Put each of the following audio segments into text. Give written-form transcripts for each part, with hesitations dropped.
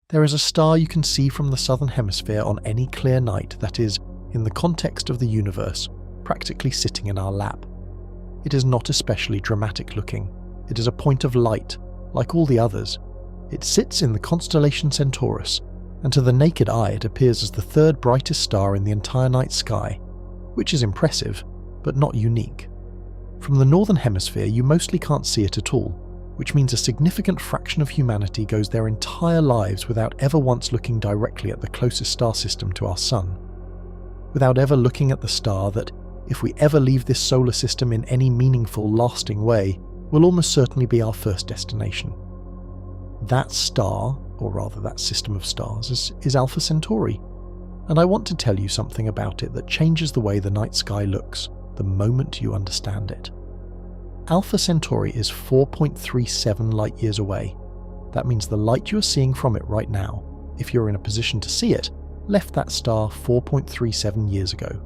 There is a star you can see from the southern hemisphere on any clear night that is, in the context of the universe, practically sitting in our lap. It is not especially dramatic looking. It is a point of light, like all the others. It sits in the constellation Centaurus, and to the naked eye it appears as the third brightest star in the entire night sky, which is impressive, but not unique. From the northern hemisphere you mostly can't see it at all, which means a significant fraction of humanity goes their entire lives without ever once looking directly at the closest star system to our Sun. Without ever looking at the star that, if we ever leave this solar system in any meaningful, lasting way, will almost certainly be our first destination. That star, or rather that system of stars, is Alpha Centauri, and I want to tell you something about it that changes the way the night sky looks the moment you understand it. Alpha Centauri is 4.37 light-years away. That means the light you are seeing from it right now, if you're in a position to see it, left that star 4.37 years ago.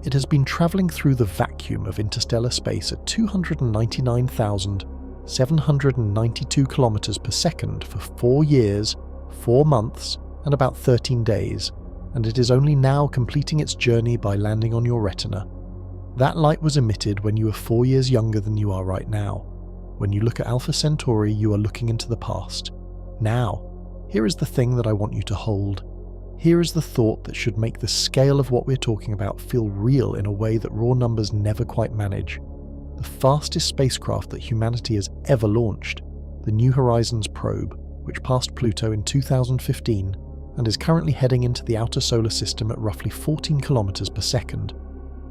It has been travelling through the vacuum of interstellar space at 299,792 kilometers per second for 4 years, 4 months, and about 13 days, and it is only now completing its journey by landing on your retina. That light was emitted when you were 4 years younger than you are right now. When you look at Alpha Centauri, you are looking into the past. Now, here is the thing that I want you to hold. Here is the thought that should make the scale of what we're talking about feel real in a way that raw numbers never quite manage. The fastest spacecraft that humanity has ever launched, the New Horizons probe, which passed Pluto in 2015 and is currently heading into the outer solar system at roughly 14 kilometers per second,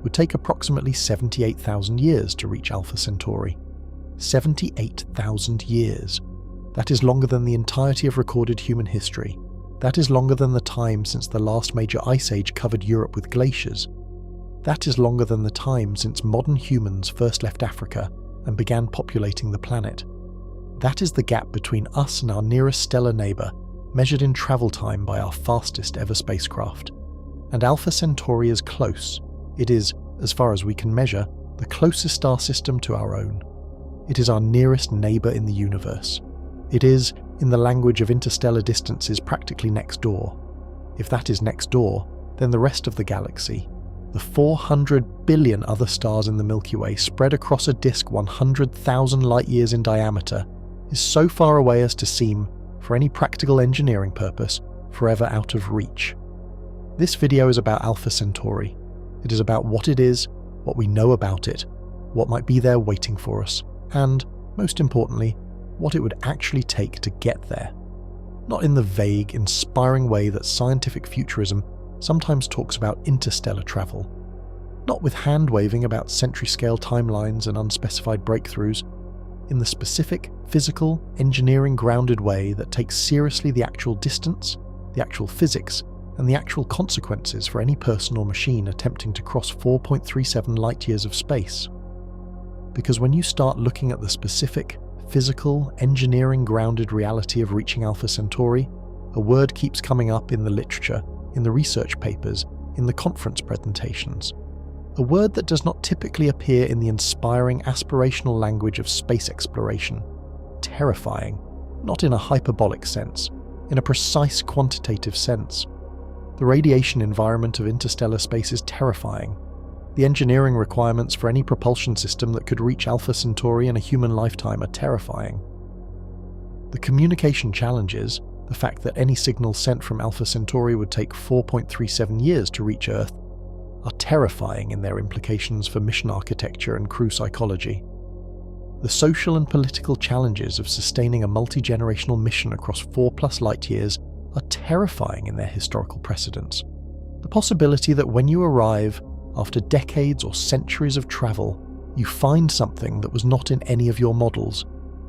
would take approximately 78,000 years to reach Alpha Centauri. 78,000 years. That is longer than the entirety of recorded human history. That is longer than the time since the last major ice age covered Europe with glaciers. That is longer than the time since modern humans first left Africa and began populating the planet. That is the gap between us and our nearest stellar neighbour, measured in travel time by our fastest ever spacecraft. And Alpha Centauri is close. It is, as far as we can measure, the closest star system to our own. It is our nearest neighbour in the universe. It is, in the language of interstellar distances, practically next door. If that is next door, then the rest of the galaxy, the 400 billion other stars in the Milky Way spread across a disk 100,000 light-years in diameter, is so far away as to seem, for any practical engineering purpose, forever out of reach. This video is about Alpha Centauri. It is about what it is, what we know about it, what might be there waiting for us, and, most importantly, what it would actually take to get there. Not in the vague, inspiring way that scientific futurism sometimes talks about interstellar travel. Not with hand-waving about century-scale timelines and unspecified breakthroughs. In the specific, physical, engineering-grounded way that takes seriously the actual distance, the actual physics, and the actual consequences for any person or machine attempting to cross 4.37 light-years of space. Because when you start looking at the specific, physical, engineering-grounded reality of reaching Alpha Centauri, a word keeps coming up in the literature, in the research papers, in the conference presentations. A word that does not typically appear in the inspiring, aspirational language of space exploration. Terrifying, not in a hyperbolic sense, in a precise quantitative sense. The radiation environment of interstellar space is terrifying. The engineering requirements for any propulsion system that could reach Alpha Centauri in a human lifetime are terrifying. The communication challenges, the fact that any signal sent from Alpha Centauri would take 4.37 years to reach Earth, are terrifying in their implications for mission architecture and crew psychology. The social and political challenges of sustaining a multi-generational mission across 4+ light-years are terrifying in their historical precedents. The possibility that when you arrive, after decades or centuries of travel, you find something that was not in any of your models,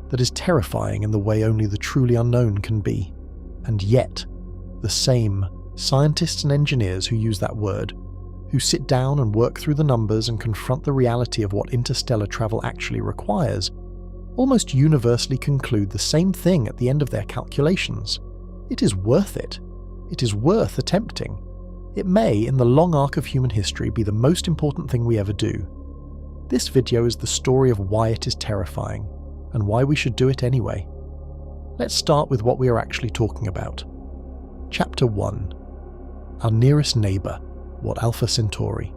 that is terrifying in the way only the truly unknown can be. And yet, the same scientists and engineers who use that word, who sit down and work through the numbers and confront the reality of what interstellar travel actually requires, almost universally conclude the same thing at the end of their calculations. It is worth it. It is worth attempting. It may, in the long arc of human history, be the most important thing we ever do. This video is the story of why it is terrifying, and why we should do it anyway. Let's start with what we are actually talking about. Chapter 1. Our nearest neighbour, what Alpha Centauri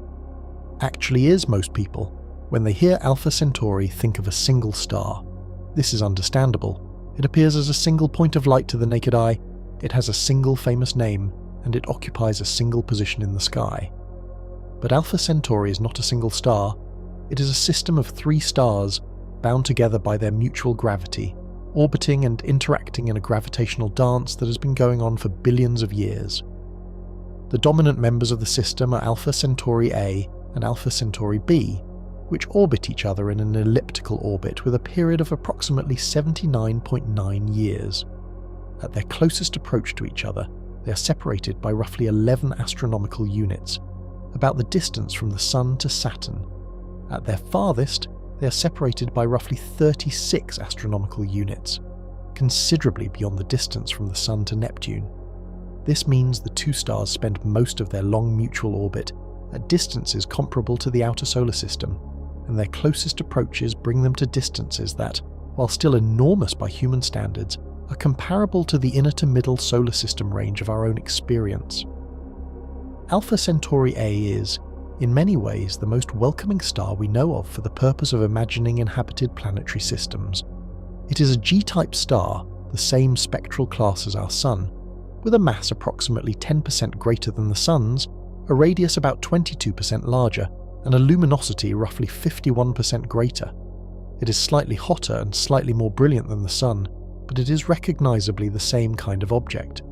actually is. Most people, when they hear Alpha Centauri, think of a single star. This is understandable. It appears as a single point of light to the naked eye, it has a single famous name, and it occupies a single position in the sky. But Alpha Centauri is not a single star. It is a system of 3 stars bound together by their mutual gravity, orbiting and interacting in a gravitational dance that has been going on for billions of years. The dominant members of the system are Alpha Centauri A and Alpha Centauri B, which orbit each other in an elliptical orbit with a period of approximately 79.9 years. At their closest approach to each other, they are separated by roughly 11 astronomical units, about the distance from the Sun to Saturn. At their farthest, they are separated by roughly 36 astronomical units, considerably beyond the distance from the Sun to Neptune. This means the 2 stars spend most of their long mutual orbit at distances comparable to the outer solar system, and their closest approaches bring them to distances that, while still enormous by human standards, are comparable to the inner to middle solar system range of our own experience. Alpha Centauri A is, in many ways, the most welcoming star we know of for the purpose of imagining inhabited planetary systems. It is a G-type star, the same spectral class as our Sun, with a mass approximately 10% greater than the Sun's, a radius about 22% larger, and a luminosity roughly 51% greater. It is slightly hotter and slightly more brilliant than the Sun, but it is recognizably the same kind of object.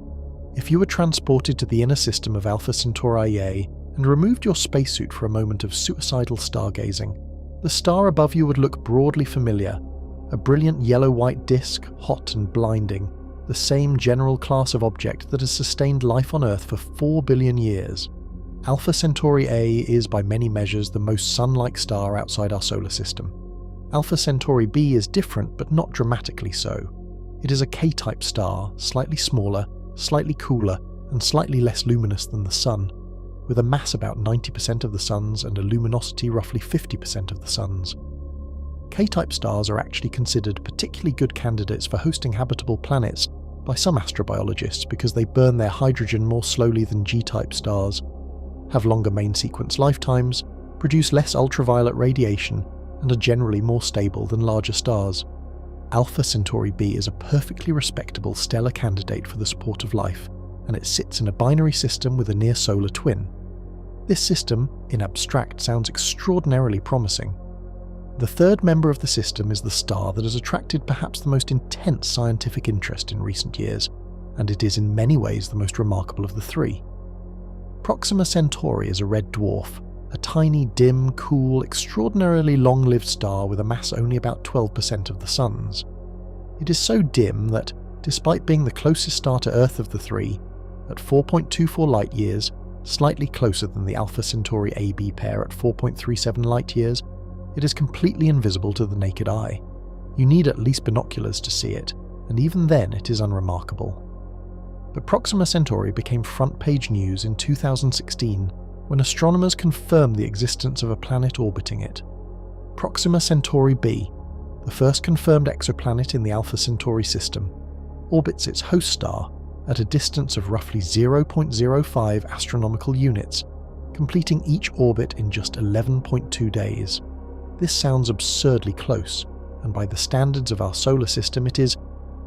If you were transported to the inner system of Alpha Centauri A and removed your spacesuit for a moment of suicidal stargazing, the star above you would look broadly familiar, a brilliant yellow-white disk, hot and blinding, the same general class of object that has sustained life on Earth for 4 billion years. Alpha Centauri A is by many measures the most Sun-like star outside our solar system. Alpha Centauri B is different, but not dramatically so. It is a K-type star, slightly smaller, slightly cooler, and slightly less luminous than the Sun, with a mass about 90% of the Sun's and a luminosity roughly 50% of the Sun's. K-type stars are actually considered particularly good candidates for hosting habitable planets by some astrobiologists because they burn their hydrogen more slowly than G-type stars, have longer main sequence lifetimes, produce less ultraviolet radiation, and are generally more stable than larger stars. Alpha Centauri B is a perfectly respectable stellar candidate for the support of life, and it sits in a binary system with a near-solar twin. This system, in abstract, sounds extraordinarily promising. The third member of the system is the star that has attracted perhaps the most intense scientific interest in recent years, and it is in many ways the most remarkable of the 3. Proxima Centauri is a red dwarf, a tiny, dim, cool, extraordinarily long-lived star with a mass only about 12% of the Sun's. It is so dim that, despite being the closest star to Earth of the 3, at 4.24 light-years, slightly closer than the Alpha Centauri AB pair at 4.37 light-years, it is completely invisible to the naked eye. You need at least binoculars to see it, and even then it is unremarkable. But Proxima Centauri became front-page news in 2016 when astronomers confirmed the existence of a planet orbiting it. Proxima Centauri B, the first confirmed exoplanet in the Alpha Centauri system, orbits its host star at a distance of roughly 0.05 astronomical units, completing each orbit in just 11.2 days. This sounds absurdly close, and by the standards of our solar system it is.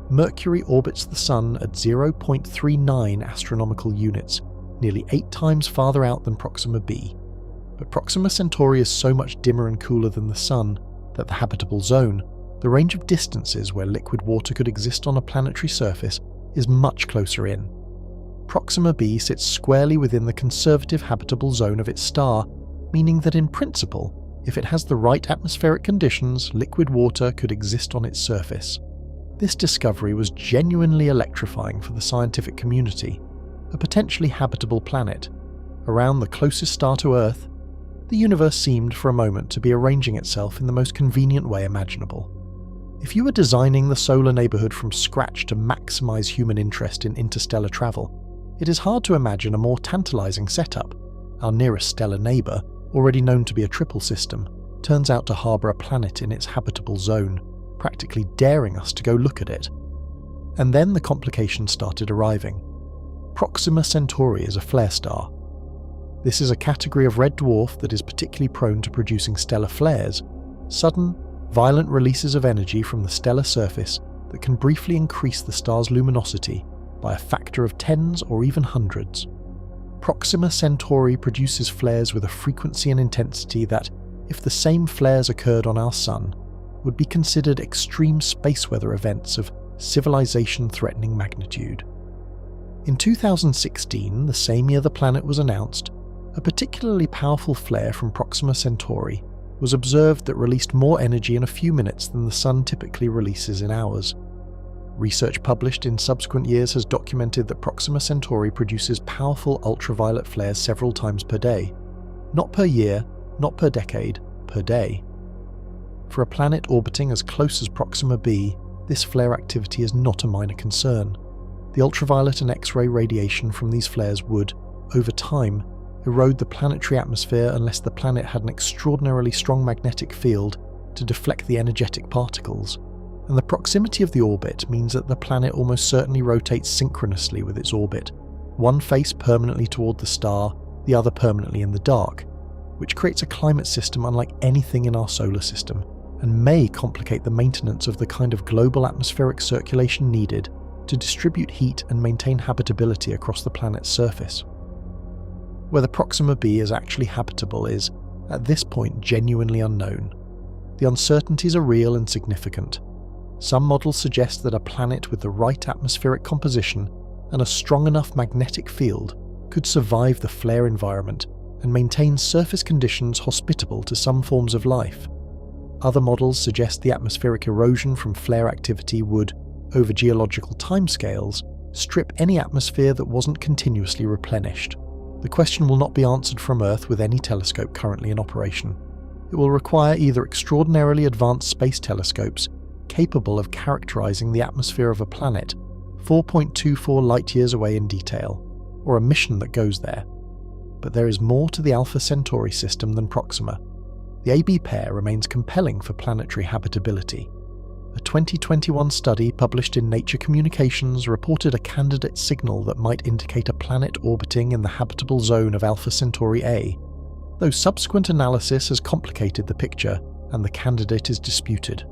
Mercury orbits the Sun at 0.39 astronomical units, nearly 8 times farther out than Proxima B. But Proxima Centauri is so much dimmer and cooler than the Sun that the habitable zone, the range of distances where liquid water could exist on a planetary surface, is much closer in. Proxima B sits squarely within the conservative habitable zone of its star, meaning that in principle, if it has the right atmospheric conditions, liquid water could exist on its surface. This discovery was genuinely electrifying for the scientific community. A potentially habitable planet, around the closest star to Earth, the universe seemed for a moment to be arranging itself in the most convenient way imaginable. If you were designing the solar neighborhood from scratch to maximize human interest in interstellar travel, it is hard to imagine a more tantalizing setup. Our nearest stellar neighbor, already known to be a triple system, turns out to harbor a planet in its habitable zone, practically daring us to go look at it. And then the complications started arriving. Proxima Centauri is a flare star. This is a category of red dwarf that is particularly prone to producing stellar flares, sudden, violent releases of energy from the stellar surface that can briefly increase the star's luminosity by a factor of tens or even hundreds. Proxima Centauri produces flares with a frequency and intensity that, if the same flares occurred on our Sun, would be considered extreme space weather events of civilization-threatening magnitude. In 2016, the same year the planet was announced, a particularly powerful flare from Proxima Centauri was observed that released more energy in a few minutes than the Sun typically releases in hours. Research published in subsequent years has documented that Proxima Centauri produces powerful ultraviolet flares several times per day. Not per year, not per decade, per day. For a planet orbiting as close as Proxima b, this flare activity is not a minor concern. The ultraviolet and X-ray radiation from these flares would, over time, erode the planetary atmosphere unless the planet had an extraordinarily strong magnetic field to deflect the energetic particles, and the proximity of the orbit means that the planet almost certainly rotates synchronously with its orbit, one face permanently toward the star, the other permanently in the dark, which creates a climate system unlike anything in our solar system, and may complicate the maintenance of the kind of global atmospheric circulation needed to distribute heat and maintain habitability across the planet's surface. Whether Proxima b is actually habitable is, at this point, genuinely unknown. The uncertainties are real and significant. Some models suggest that a planet with the right atmospheric composition and a strong enough magnetic field could survive the flare environment and maintain surface conditions hospitable to some forms of life. Other models suggest the atmospheric erosion from flare activity would, over geological timescales, strip any atmosphere that wasn't continuously replenished. The question will not be answered from Earth with any telescope currently in operation. It will require either extraordinarily advanced space telescopes capable of characterizing the atmosphere of a planet 4.24 light-years away in detail, or a mission that goes there. But there is more to the Alpha Centauri system than Proxima. The AB pair remains compelling for planetary habitability. A 2021 study published in Nature Communications reported a candidate signal that might indicate a planet orbiting in the habitable zone of Alpha Centauri A, though subsequent analysis has complicated the picture and the candidate is disputed.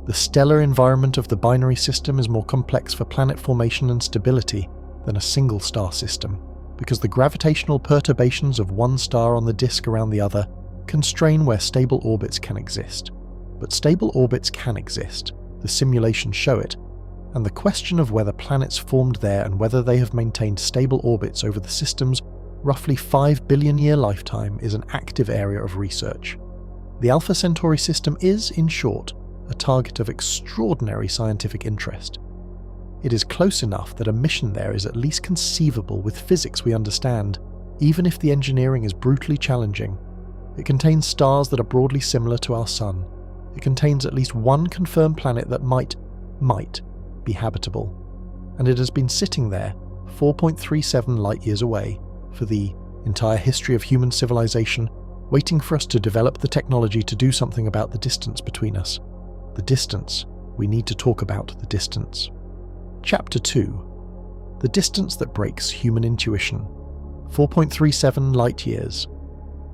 The stellar environment of the binary system is more complex for planet formation and stability than a single star system, because the gravitational perturbations of one star on the disk around the other constrain where stable orbits can exist. But stable orbits can exist, the simulations show it, and the question of whether planets formed there and whether they have maintained stable orbits over the system's roughly 5 billion-year lifetime is an active area of research. The Alpha Centauri system is, in short, a target of extraordinary scientific interest. It is close enough that a mission there is at least conceivable with physics we understand, even if the engineering is brutally challenging. It contains stars that are broadly similar to our Sun. It contains at least one confirmed planet that might be habitable. And it has been sitting there, 4.37 light-years away, for the entire history of human civilization, waiting for us to develop the technology to do something about the distance between us. The distance. We need to talk about the distance. Chapter 2. The distance that breaks human intuition. 4.37 light-years.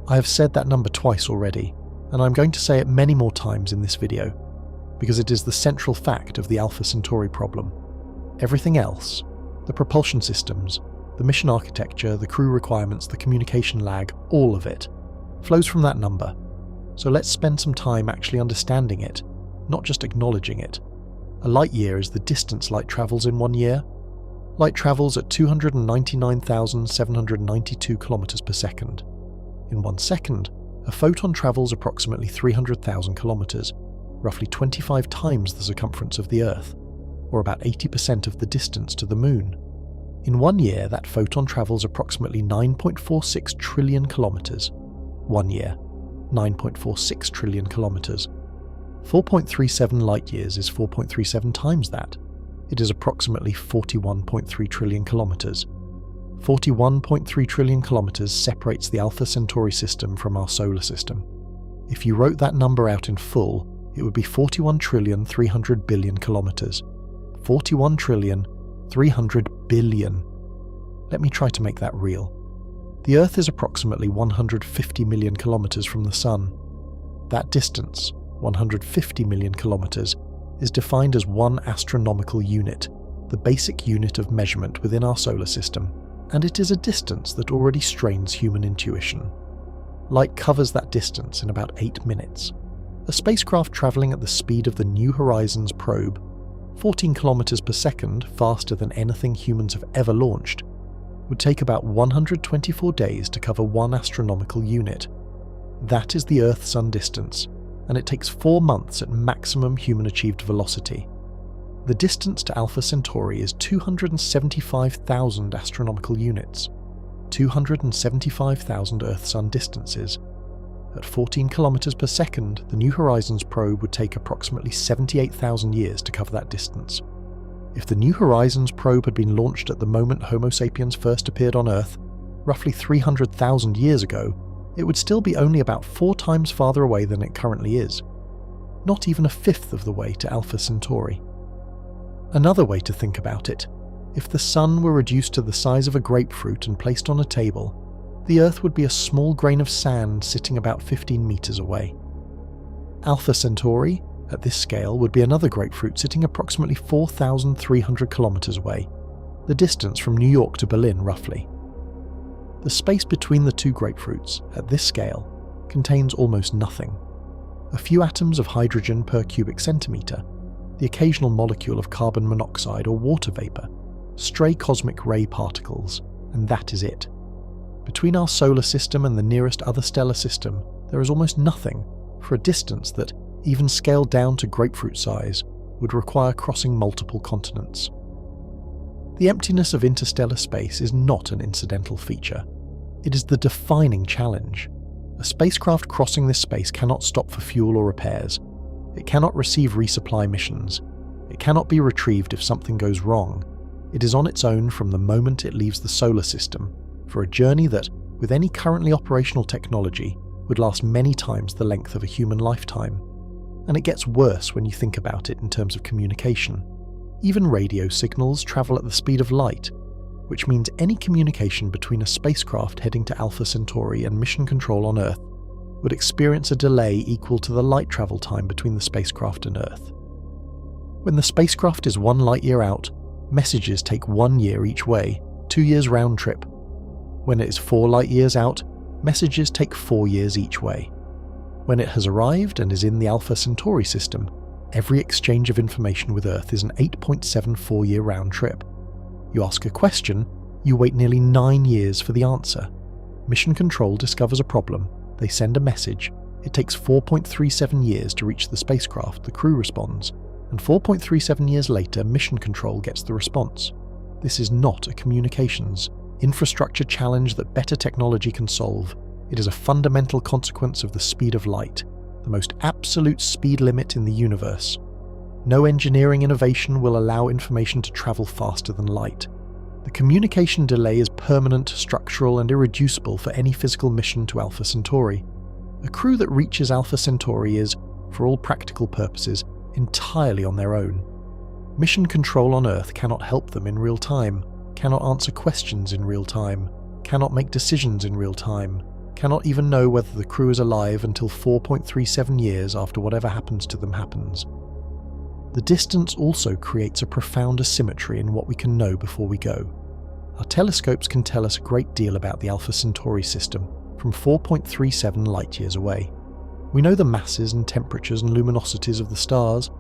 I have said that number twice already, and I'm going to say it many more times in this video, because it is the central fact of the Alpha Centauri problem. Everything else, the propulsion systems, the mission architecture, the crew requirements, the communication lag, all of it, flows from that number. So let's spend some time actually understanding it, not just acknowledging it. A light year is the distance light travels in 1 year. Light travels at 299,792 kilometers per second. In 1 second, a photon travels approximately 300,000 kilometers, roughly 25 times the circumference of the Earth, or about 80% of the distance to the Moon. In 1 year, that photon travels approximately 9.46 trillion kilometers. 1 year, 9.46 trillion kilometers. 4.37 light-years is 4.37 times that. It is approximately 41.3 trillion kilometers. 41.3 trillion kilometers separates the Alpha Centauri system from our solar system. If you wrote that number out in full, it would be 41,300,000,000,000 kilometers. 41,300,000,000,000. Let me try to make that real. The Earth is approximately 150 million kilometers from the Sun. That distance, 150 million kilometers, is defined as one astronomical unit, the basic unit of measurement within our solar system, and it is a distance that already strains human intuition. Light covers that distance in about 8 minutes. A spacecraft travelling at the speed of the New Horizons probe, 14 kilometers per second faster than anything humans have ever launched, would take about 124 days to cover one astronomical unit. That is the Earth-Sun distance, and it takes 4 months at maximum human-achieved velocity. The distance to Alpha Centauri is 275,000 astronomical units, 275,000 Earth-Sun distances. At 14 kilometers per second, the New Horizons probe would take approximately 78,000 years to cover that distance. If the New Horizons probe had been launched at the moment Homo sapiens first appeared on Earth, roughly 300,000 years ago, it would still be only about 4 times farther away than it currently is. Not even a fifth of the way to Alpha Centauri. Another way to think about it, if the Sun were reduced to the size of a grapefruit and placed on a table, the Earth would be a small grain of sand sitting about 15 meters away. Alpha Centauri, at this scale, would be another grapefruit sitting approximately 4,300 kilometers away, the distance from New York to Berlin roughly. The space between the two grapefruits, at this scale, contains almost nothing. A few atoms of hydrogen per cubic centimeter, the occasional molecule of carbon monoxide or water vapor, stray cosmic ray particles, and that is it. Between our solar system and the nearest other stellar system, there is almost nothing for a distance that, even scaled down to grapefruit size, would require crossing multiple continents. The emptiness of interstellar space is not an incidental feature. It is the defining challenge. A spacecraft crossing this space cannot stop for fuel or repairs. It cannot receive resupply missions. It cannot be retrieved if something goes wrong. It is on its own from the moment it leaves the solar system, for a journey that, with any currently operational technology, would last many times the length of a human lifetime. And it gets worse when you think about it in terms of communication. Even radio signals travel at the speed of light, which means any communication between a spacecraft heading to Alpha Centauri and mission control on Earth would experience a delay equal to the light travel time between the spacecraft and Earth. When the spacecraft is 1 light year out, messages take 1 year each way, 2 years round trip. When it is 4 light years out, messages take 4 years each way. When it has arrived and is in the Alpha Centauri system, every exchange of information with Earth is an 8.74 year round trip. You ask a question, you wait nearly 9 years for the answer. Mission Control discovers a problem, they send a message, it takes 4.37 years to reach the spacecraft, the crew responds, and 4.37 years later Mission Control gets the response. This is not a communications infrastructure challenge that better technology can solve. It is a fundamental consequence of the speed of light, the most absolute speed limit in the universe. No engineering innovation will allow information to travel faster than light. The communication delay is permanent, structural, and irreducible for any physical mission to Alpha Centauri. A crew that reaches Alpha Centauri is, for all practical purposes, entirely on their own. Mission Control on Earth cannot help them in real time, cannot answer questions in real time, cannot make decisions in real time, cannot even know whether the crew is alive until 4.37 years after whatever happens to them happens. The distance also creates a profound asymmetry in what we can know before we go. Our telescopes can tell us a great deal about the Alpha Centauri system from 4.37 light-years away. We know the masses and temperatures and luminosities of the stars.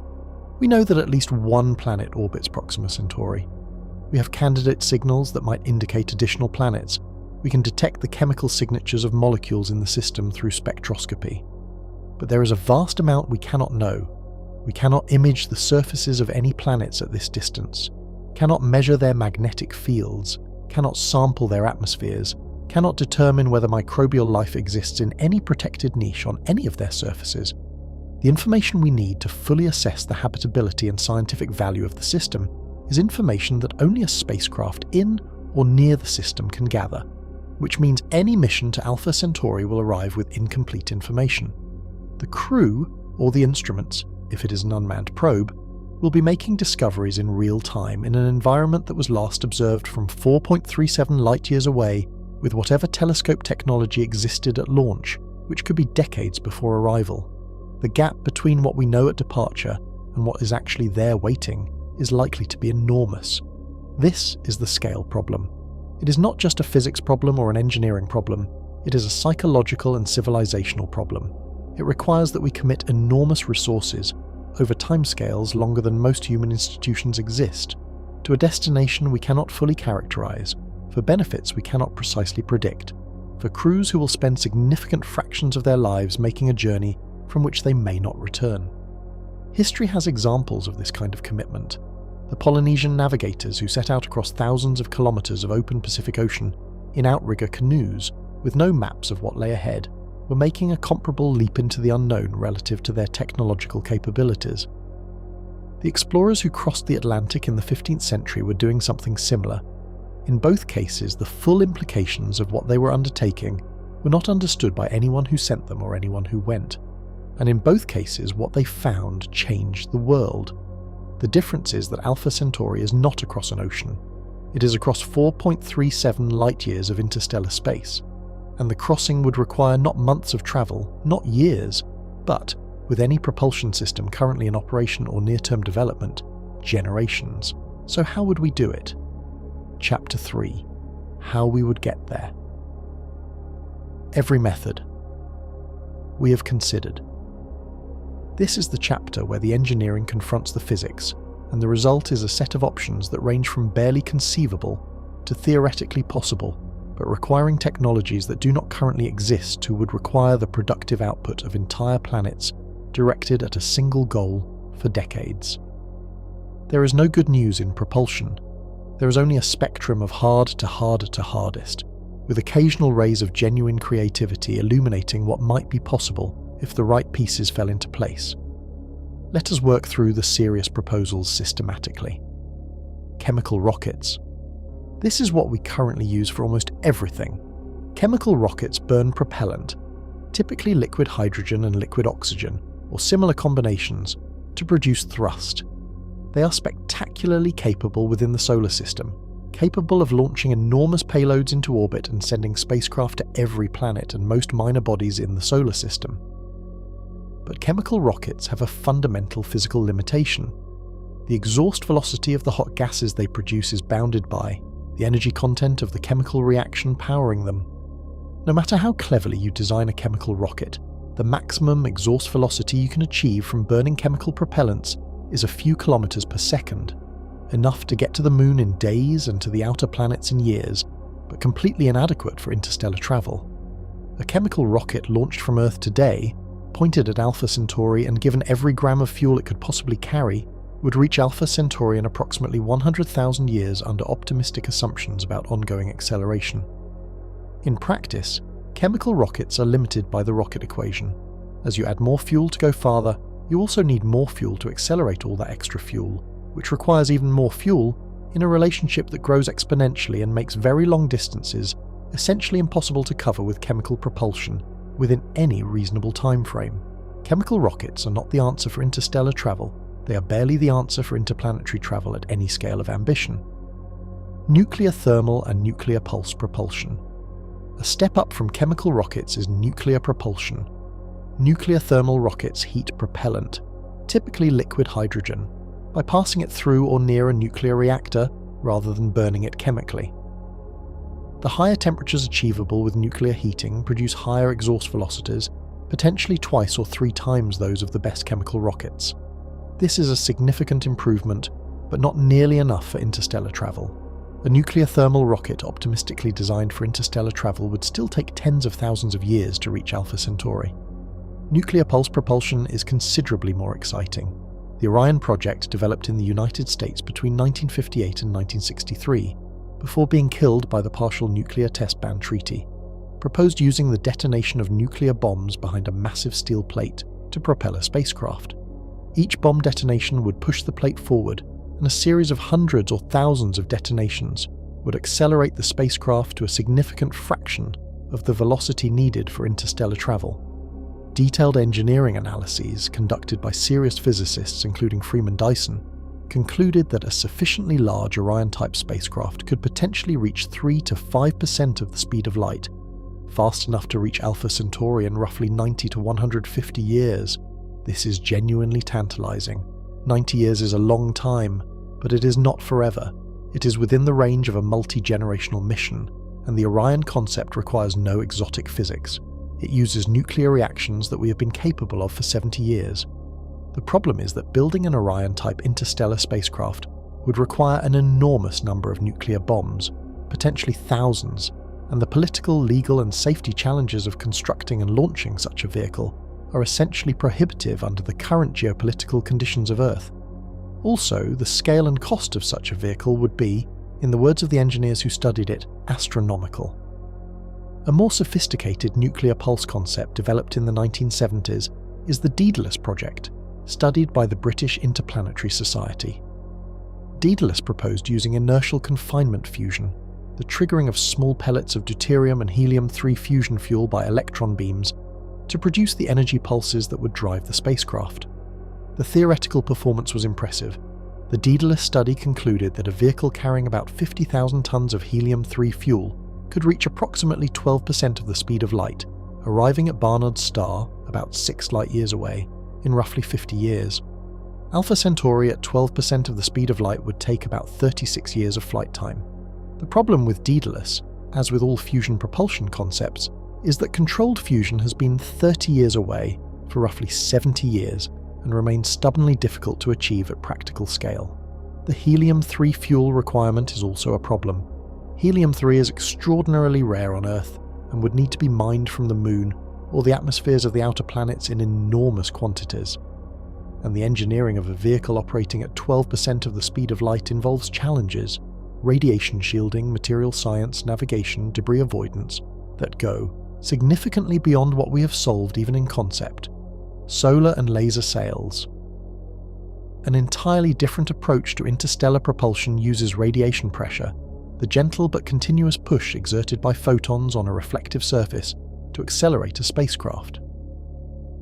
We know that at least one planet orbits Proxima Centauri. We have candidate signals that might indicate additional planets. We can detect the chemical signatures of molecules in the system through spectroscopy. But there is a vast amount we cannot know. We cannot image the surfaces of any planets at this distance, cannot measure their magnetic fields, cannot sample their atmospheres, cannot determine whether microbial life exists in any protected niche on any of their surfaces. The information we need to fully assess the habitability and scientific value of the system is information that only a spacecraft in or near the system can gather, which means any mission to Alpha Centauri will arrive with incomplete information. The crew, or the instruments, if it is an unmanned probe, we'll be making discoveries in real time in an environment that was last observed from 4.37 light-years away with whatever telescope technology existed at launch, which could be decades before arrival. The gap between what we know at departure and what is actually there waiting is likely to be enormous. This is the scale problem. It is not just a physics problem or an engineering problem, it is a psychological and civilizational problem. It requires that we commit enormous resources, over timescales longer than most human institutions exist, to a destination we cannot fully characterize, for benefits we cannot precisely predict, for crews who will spend significant fractions of their lives making a journey from which they may not return. History has examples of this kind of commitment. The Polynesian navigators who set out across thousands of kilometers of open Pacific Ocean in outrigger canoes, with no maps of what lay ahead, were making a comparable leap into the unknown relative to their technological capabilities. The explorers who crossed the Atlantic in the 15th century were doing something similar. In both cases, the full implications of what they were undertaking were not understood by anyone who sent them or anyone who went. And in both cases, what they found changed the world. The difference is that Alpha Centauri is not across an ocean. It is across 4.37 light-years of interstellar space, and the crossing would require not months of travel, not years, but, with any propulsion system currently in operation or near-term development, generations. So how would we do it? Chapter 3. How we would get there. Every method we have considered. This is the chapter where the engineering confronts the physics, and the result is a set of options that range from barely conceivable to theoretically possible, but requiring technologies that do not currently exist who would require the productive output of entire planets directed at a single goal for decades. There is no good news in propulsion. There is only a spectrum of hard to hardest, with occasional rays of genuine creativity illuminating what might be possible if the right pieces fell into place. Let us work through the serious proposals systematically. Chemical rockets. This is what we currently use for almost everything. Chemical rockets burn propellant, typically liquid hydrogen and liquid oxygen, or similar combinations, to produce thrust. They are spectacularly capable within the solar system, capable of launching enormous payloads into orbit and sending spacecraft to every planet and most minor bodies in the solar system. But chemical rockets have a fundamental physical limitation. The exhaust velocity of the hot gases they produce is bounded by the energy content of the chemical reaction powering them. No matter how cleverly you design a chemical rocket, the maximum exhaust velocity you can achieve from burning chemical propellants is a few kilometers per second, enough to get to the moon in days and to the outer planets in years, but completely inadequate for interstellar travel. A chemical rocket launched from Earth today, pointed at Alpha Centauri and given every gram of fuel it could possibly carry, would reach Alpha Centauri in approximately 100,000 years under optimistic assumptions about ongoing acceleration. In practice, chemical rockets are limited by the rocket equation. As you add more fuel to go farther, you also need more fuel to accelerate all that extra fuel, which requires even more fuel in a relationship that grows exponentially and makes very long distances essentially impossible to cover with chemical propulsion within any reasonable time frame. Chemical rockets are not the answer for interstellar travel. They are barely the answer for interplanetary travel at any scale of ambition. Nuclear thermal and nuclear pulse propulsion. A step up from chemical rockets is nuclear propulsion. Nuclear thermal rockets heat propellant, typically liquid hydrogen, by passing it through or near a nuclear reactor rather than burning it chemically. The higher temperatures achievable with nuclear heating produce higher exhaust velocities, potentially twice or 3 times those of the best chemical rockets. This is a significant improvement, but not nearly enough for interstellar travel. A nuclear thermal rocket optimistically designed for interstellar travel would still take tens of thousands of years to reach Alpha Centauri. Nuclear pulse propulsion is considerably more exciting. The Orion project developed in the United States between 1958 and 1963, before being killed by the Partial Nuclear Test Ban Treaty, proposed using the detonation of nuclear bombs behind a massive steel plate to propel a spacecraft. Each bomb detonation would push the plate forward, and a series of hundreds or thousands of detonations would accelerate the spacecraft to a significant fraction of the velocity needed for interstellar travel. Detailed engineering analyses conducted by serious physicists, including Freeman Dyson, concluded that a sufficiently large Orion-type spacecraft could potentially reach 3 to 5% of the speed of light, fast enough to reach Alpha Centauri in roughly 90 to 150 years. This is genuinely tantalizing. 90 years is a long time, but it is not forever. It is within the range of a multi-generational mission, and the Orion concept requires no exotic physics. It uses nuclear reactions that we have been capable of for 70 years. The problem is that building an Orion-type interstellar spacecraft would require an enormous number of nuclear bombs, potentially thousands, and the political, legal, and safety challenges of constructing and launching such a vehicle are essentially prohibitive under the current geopolitical conditions of Earth. Also, the scale and cost of such a vehicle would be, in the words of the engineers who studied it, astronomical. A more sophisticated nuclear pulse concept developed in the 1970s is the Daedalus project, studied by the British Interplanetary Society. Daedalus proposed using inertial confinement fusion, the triggering of small pellets of deuterium and helium-3 fusion fuel by electron beams, to produce the energy pulses that would drive the spacecraft. The theoretical performance was impressive. The Daedalus study concluded that a vehicle carrying about 50,000 tons of helium-3 fuel could reach approximately 12% of the speed of light, arriving at Barnard's star, about 6 light-years away, in roughly 50 years. Alpha Centauri at 12% of the speed of light would take about 36 years of flight time. The problem with Daedalus, as with all fusion propulsion concepts, is that controlled fusion has been 30 years away for roughly 70 years and remains stubbornly difficult to achieve at practical scale. The helium-3 fuel requirement is also a problem. Helium-3 is extraordinarily rare on Earth and would need to be mined from the Moon or the atmospheres of the outer planets in enormous quantities. And the engineering of a vehicle operating at 12% of the speed of light involves challenges, radiation shielding, material science, navigation, debris avoidance, that go significantly beyond what we have solved even in concept. Solar and laser sails. An entirely different approach to interstellar propulsion uses radiation pressure, the gentle but continuous push exerted by photons on a reflective surface to accelerate a spacecraft.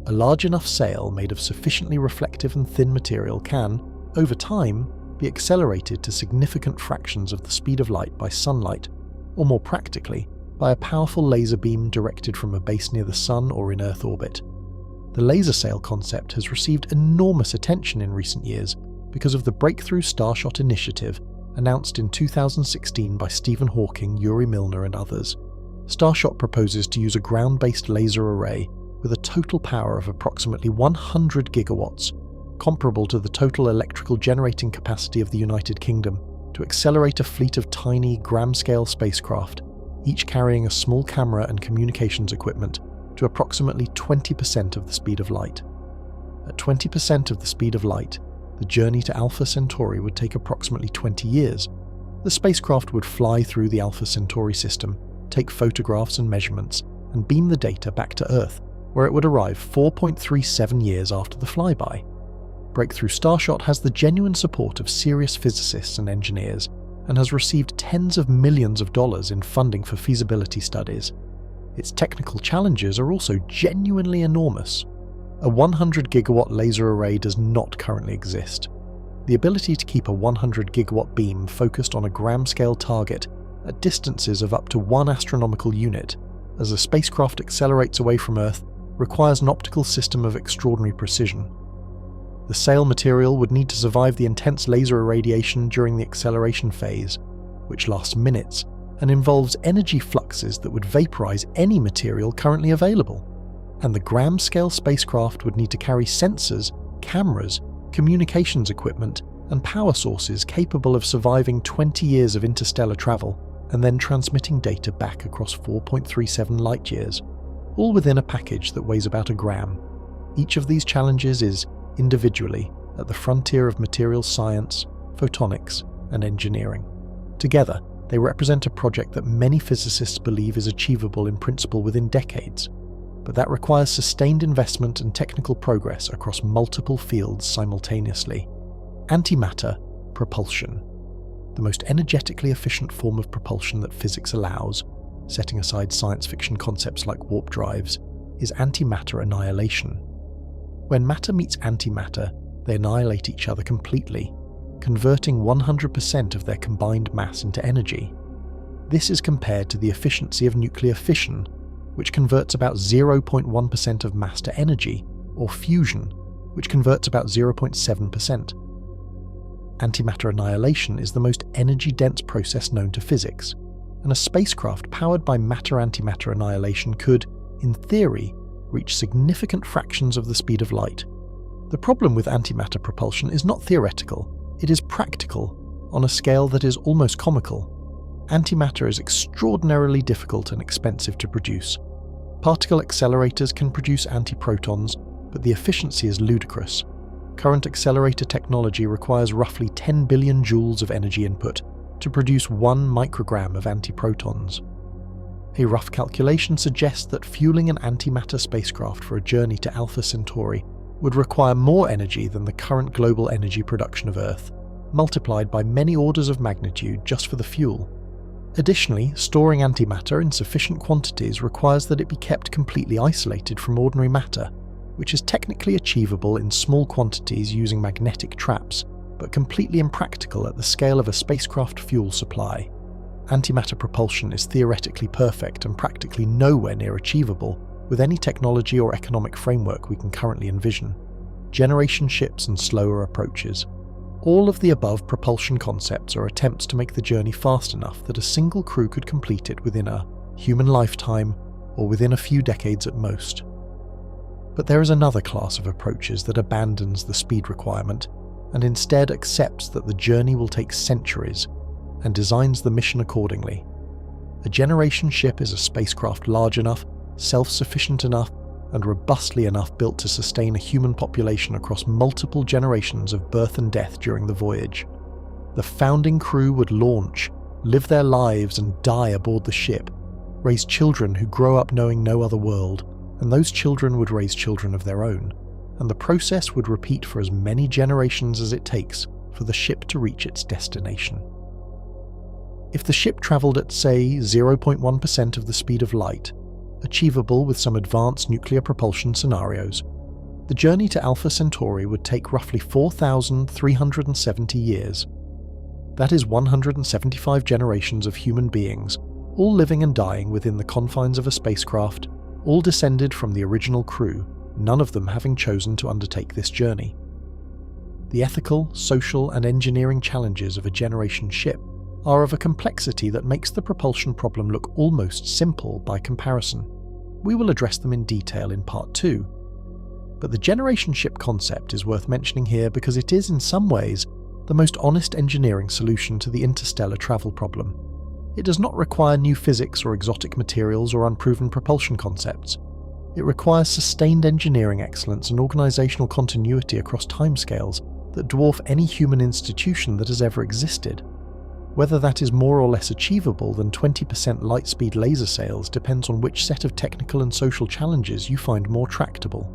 A large enough sail made of sufficiently reflective and thin material can, over time, be accelerated to significant fractions of the speed of light by sunlight, or more practically, by a powerful laser beam directed from a base near the Sun or in Earth orbit. The laser sail concept has received enormous attention in recent years because of the breakthrough Starshot initiative announced in 2016 by Stephen Hawking, Yuri Milner and others. Starshot proposes to use a ground-based laser array with a total power of approximately 100 gigawatts, comparable to the total electrical generating capacity of the United Kingdom, to accelerate a fleet of tiny, gram-scale spacecraft, each carrying a small camera and communications equipment, to approximately 20% of the speed of light. At 20% of the speed of light, the journey to Alpha Centauri would take approximately 20 years. The spacecraft would fly through the Alpha Centauri system, take photographs and measurements, and beam the data back to Earth, where it would arrive 4.37 years after the flyby. Breakthrough Starshot has the genuine support of serious physicists and engineers, and has received tens of millions of dollars in funding for feasibility studies. Its technical challenges are also genuinely enormous. A 100 gigawatt laser array does not currently exist. The ability to keep a 100 gigawatt beam focused on a gram-scale target at distances of up to 1 astronomical unit, as the spacecraft accelerates away from Earth, requires an optical system of extraordinary precision. The sail material would need to survive the intense laser irradiation during the acceleration phase, which lasts minutes and involves energy fluxes that would vaporize any material currently available. And the gram-scale spacecraft would need to carry sensors, cameras, communications equipment, and power sources capable of surviving 20 years of interstellar travel and then transmitting data back across 4.37 light-years, all within a package that weighs about a gram. Each of these challenges is, individually, at the frontier of material science, photonics, and engineering. Together, they represent a project that many physicists believe is achievable in principle within decades, but that requires sustained investment and technical progress across multiple fields simultaneously. Antimatter propulsion, the most energetically efficient form of propulsion that physics allows, setting aside science fiction concepts like warp drives, is antimatter annihilation. When matter meets antimatter, they annihilate each other completely, converting 100% of their combined mass into energy. This is compared to the efficiency of nuclear fission, which converts about 0.1% of mass to energy, or fusion, which converts about 0.7%. Antimatter annihilation is the most energy-dense process known to physics, and a spacecraft powered by matter-antimatter annihilation could, in theory, reach significant fractions of the speed of light. The problem with antimatter propulsion is not theoretical, it is practical, on a scale that is almost comical. Antimatter is extraordinarily difficult and expensive to produce. Particle accelerators can produce antiprotons, but the efficiency is ludicrous. Current accelerator technology requires roughly 10 billion joules of energy input to produce 1 microgram of antiprotons. A rough calculation suggests that fueling an antimatter spacecraft for a journey to Alpha Centauri would require more energy than the current global energy production of Earth, multiplied by many orders of magnitude just for the fuel. Additionally, storing antimatter in sufficient quantities requires that it be kept completely isolated from ordinary matter, which is technically achievable in small quantities using magnetic traps, but completely impractical at the scale of a spacecraft fuel supply. Antimatter propulsion is theoretically perfect and practically nowhere near achievable with any technology or economic framework we can currently envision. Generation ships and slower approaches. All of the above propulsion concepts are attempts to make the journey fast enough that a single crew could complete it within a human lifetime or within a few decades at most. But there is another class of approaches that abandons the speed requirement and instead accepts that the journey will take centuries and designs the mission accordingly. A generation ship is a spacecraft large enough, self-sufficient enough, and robustly enough built to sustain a human population across multiple generations of birth and death during the voyage. The founding crew would launch, live their lives and die aboard the ship, raise children who grow up knowing no other world, and those children would raise children of their own, and the process would repeat for as many generations as it takes for the ship to reach its destination. If the ship travelled at, say, 0.1% of the speed of light, achievable with some advanced nuclear propulsion scenarios, the journey to Alpha Centauri would take roughly 4,370 years. That is 175 generations of human beings, all living and dying within the confines of a spacecraft, all descended from the original crew, none of them having chosen to undertake this journey. The ethical, social, and engineering challenges of a generation ship are of a complexity that makes the propulsion problem look almost simple by comparison. We will address them in detail in Part 2. But the generation ship concept is worth mentioning here because it is, in some ways, the most honest engineering solution to the interstellar travel problem. It does not require new physics or exotic materials or unproven propulsion concepts. It requires sustained engineering excellence and organizational continuity across timescales that dwarf any human institution that has ever existed. Whether that is more or less achievable than 20% light-speed laser sails depends on which set of technical and social challenges you find more tractable.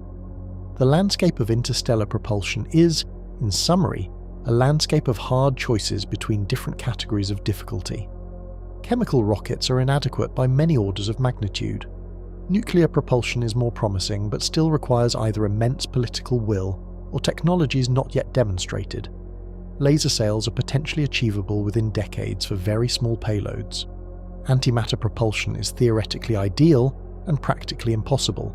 The landscape of interstellar propulsion is, in summary, a landscape of hard choices between different categories of difficulty. Chemical rockets are inadequate by many orders of magnitude. Nuclear propulsion is more promising but still requires either immense political will or technologies not yet demonstrated. Laser sails are potentially achievable within decades for very small payloads. Antimatter propulsion is theoretically ideal and practically impossible.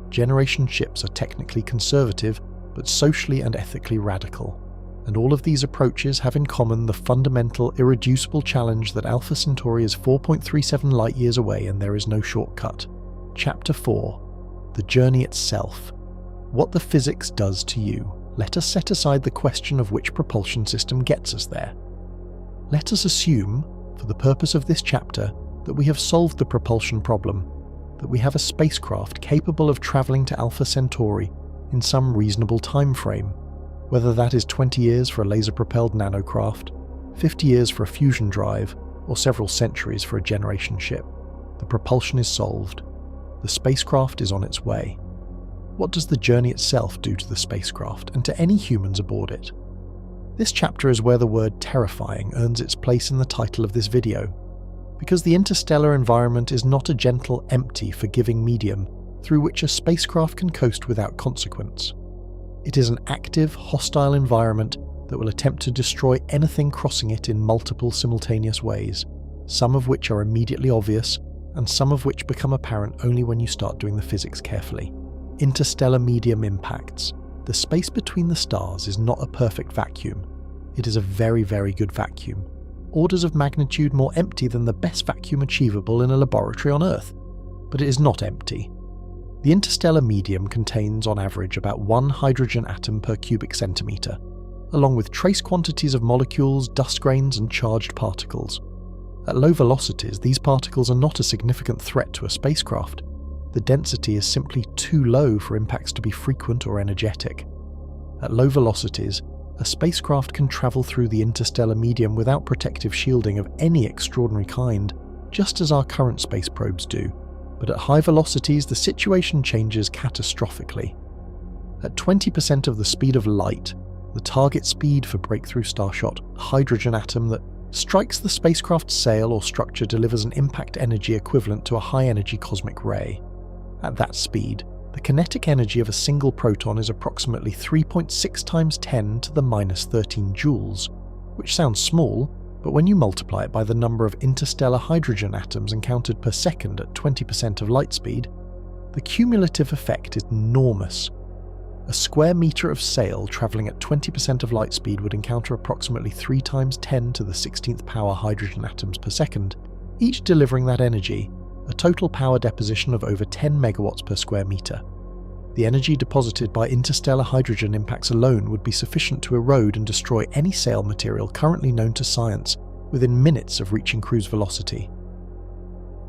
Generation ships are technically conservative but socially and ethically radical. And all of these approaches have in common the fundamental, irreducible challenge that Alpha Centauri is 4.37 light-years away and there is no shortcut. Chapter 4. The Journey Itself. What the physics does to you. Let us set aside the question of which propulsion system gets us there. Let us assume, for the purpose of this chapter, that we have solved the propulsion problem, that we have a spacecraft capable of travelling to Alpha Centauri in some reasonable time frame, whether that is 20 years for a laser-propelled nanocraft, 50 years for a fusion drive, or several centuries for a generation ship. The propulsion is solved. The spacecraft is on its way. What does the journey itself do to the spacecraft and to any humans aboard it? This chapter is where the word terrifying earns its place in the title of this video, because the interstellar environment is not a gentle, empty, forgiving medium through which a spacecraft can coast without consequence. It is an active, hostile environment that will attempt to destroy anything crossing it in multiple simultaneous ways, some of which are immediately obvious, and some of which become apparent only when you start doing the physics carefully. Interstellar medium impacts. The space between the stars is not a perfect vacuum. It is a very, very good vacuum, orders of magnitude more empty than the best vacuum achievable in a laboratory on Earth. But it is not empty. The interstellar medium contains, on average, about 1 hydrogen atom per cubic centimetre, along with trace quantities of molecules, dust grains, and charged particles. At low velocities, these particles are not a significant threat to a spacecraft. The density is simply too low for impacts to be frequent or energetic. At low velocities, a spacecraft can travel through the interstellar medium without protective shielding of any extraordinary kind, just as our current space probes do. But at high velocities, the situation changes catastrophically. At 20% of the speed of light, the target speed for Breakthrough Starshot, a hydrogen atom that strikes the spacecraft's sail or structure delivers an impact energy equivalent to a high-energy cosmic ray. At that speed, the kinetic energy of a single proton is approximately 3.6 times 10 to the minus 13 joules, which sounds small, but when you multiply it by the number of interstellar hydrogen atoms encountered per second at 20% of light speed, the cumulative effect is enormous. A square metre of sail travelling at 20% of light speed would encounter approximately 3 times 10 to the 16th power hydrogen atoms per second, each delivering that energy, a total power deposition of over 10 megawatts per square metre. The energy deposited by interstellar hydrogen impacts alone would be sufficient to erode and destroy any sail material currently known to science within minutes of reaching cruise velocity.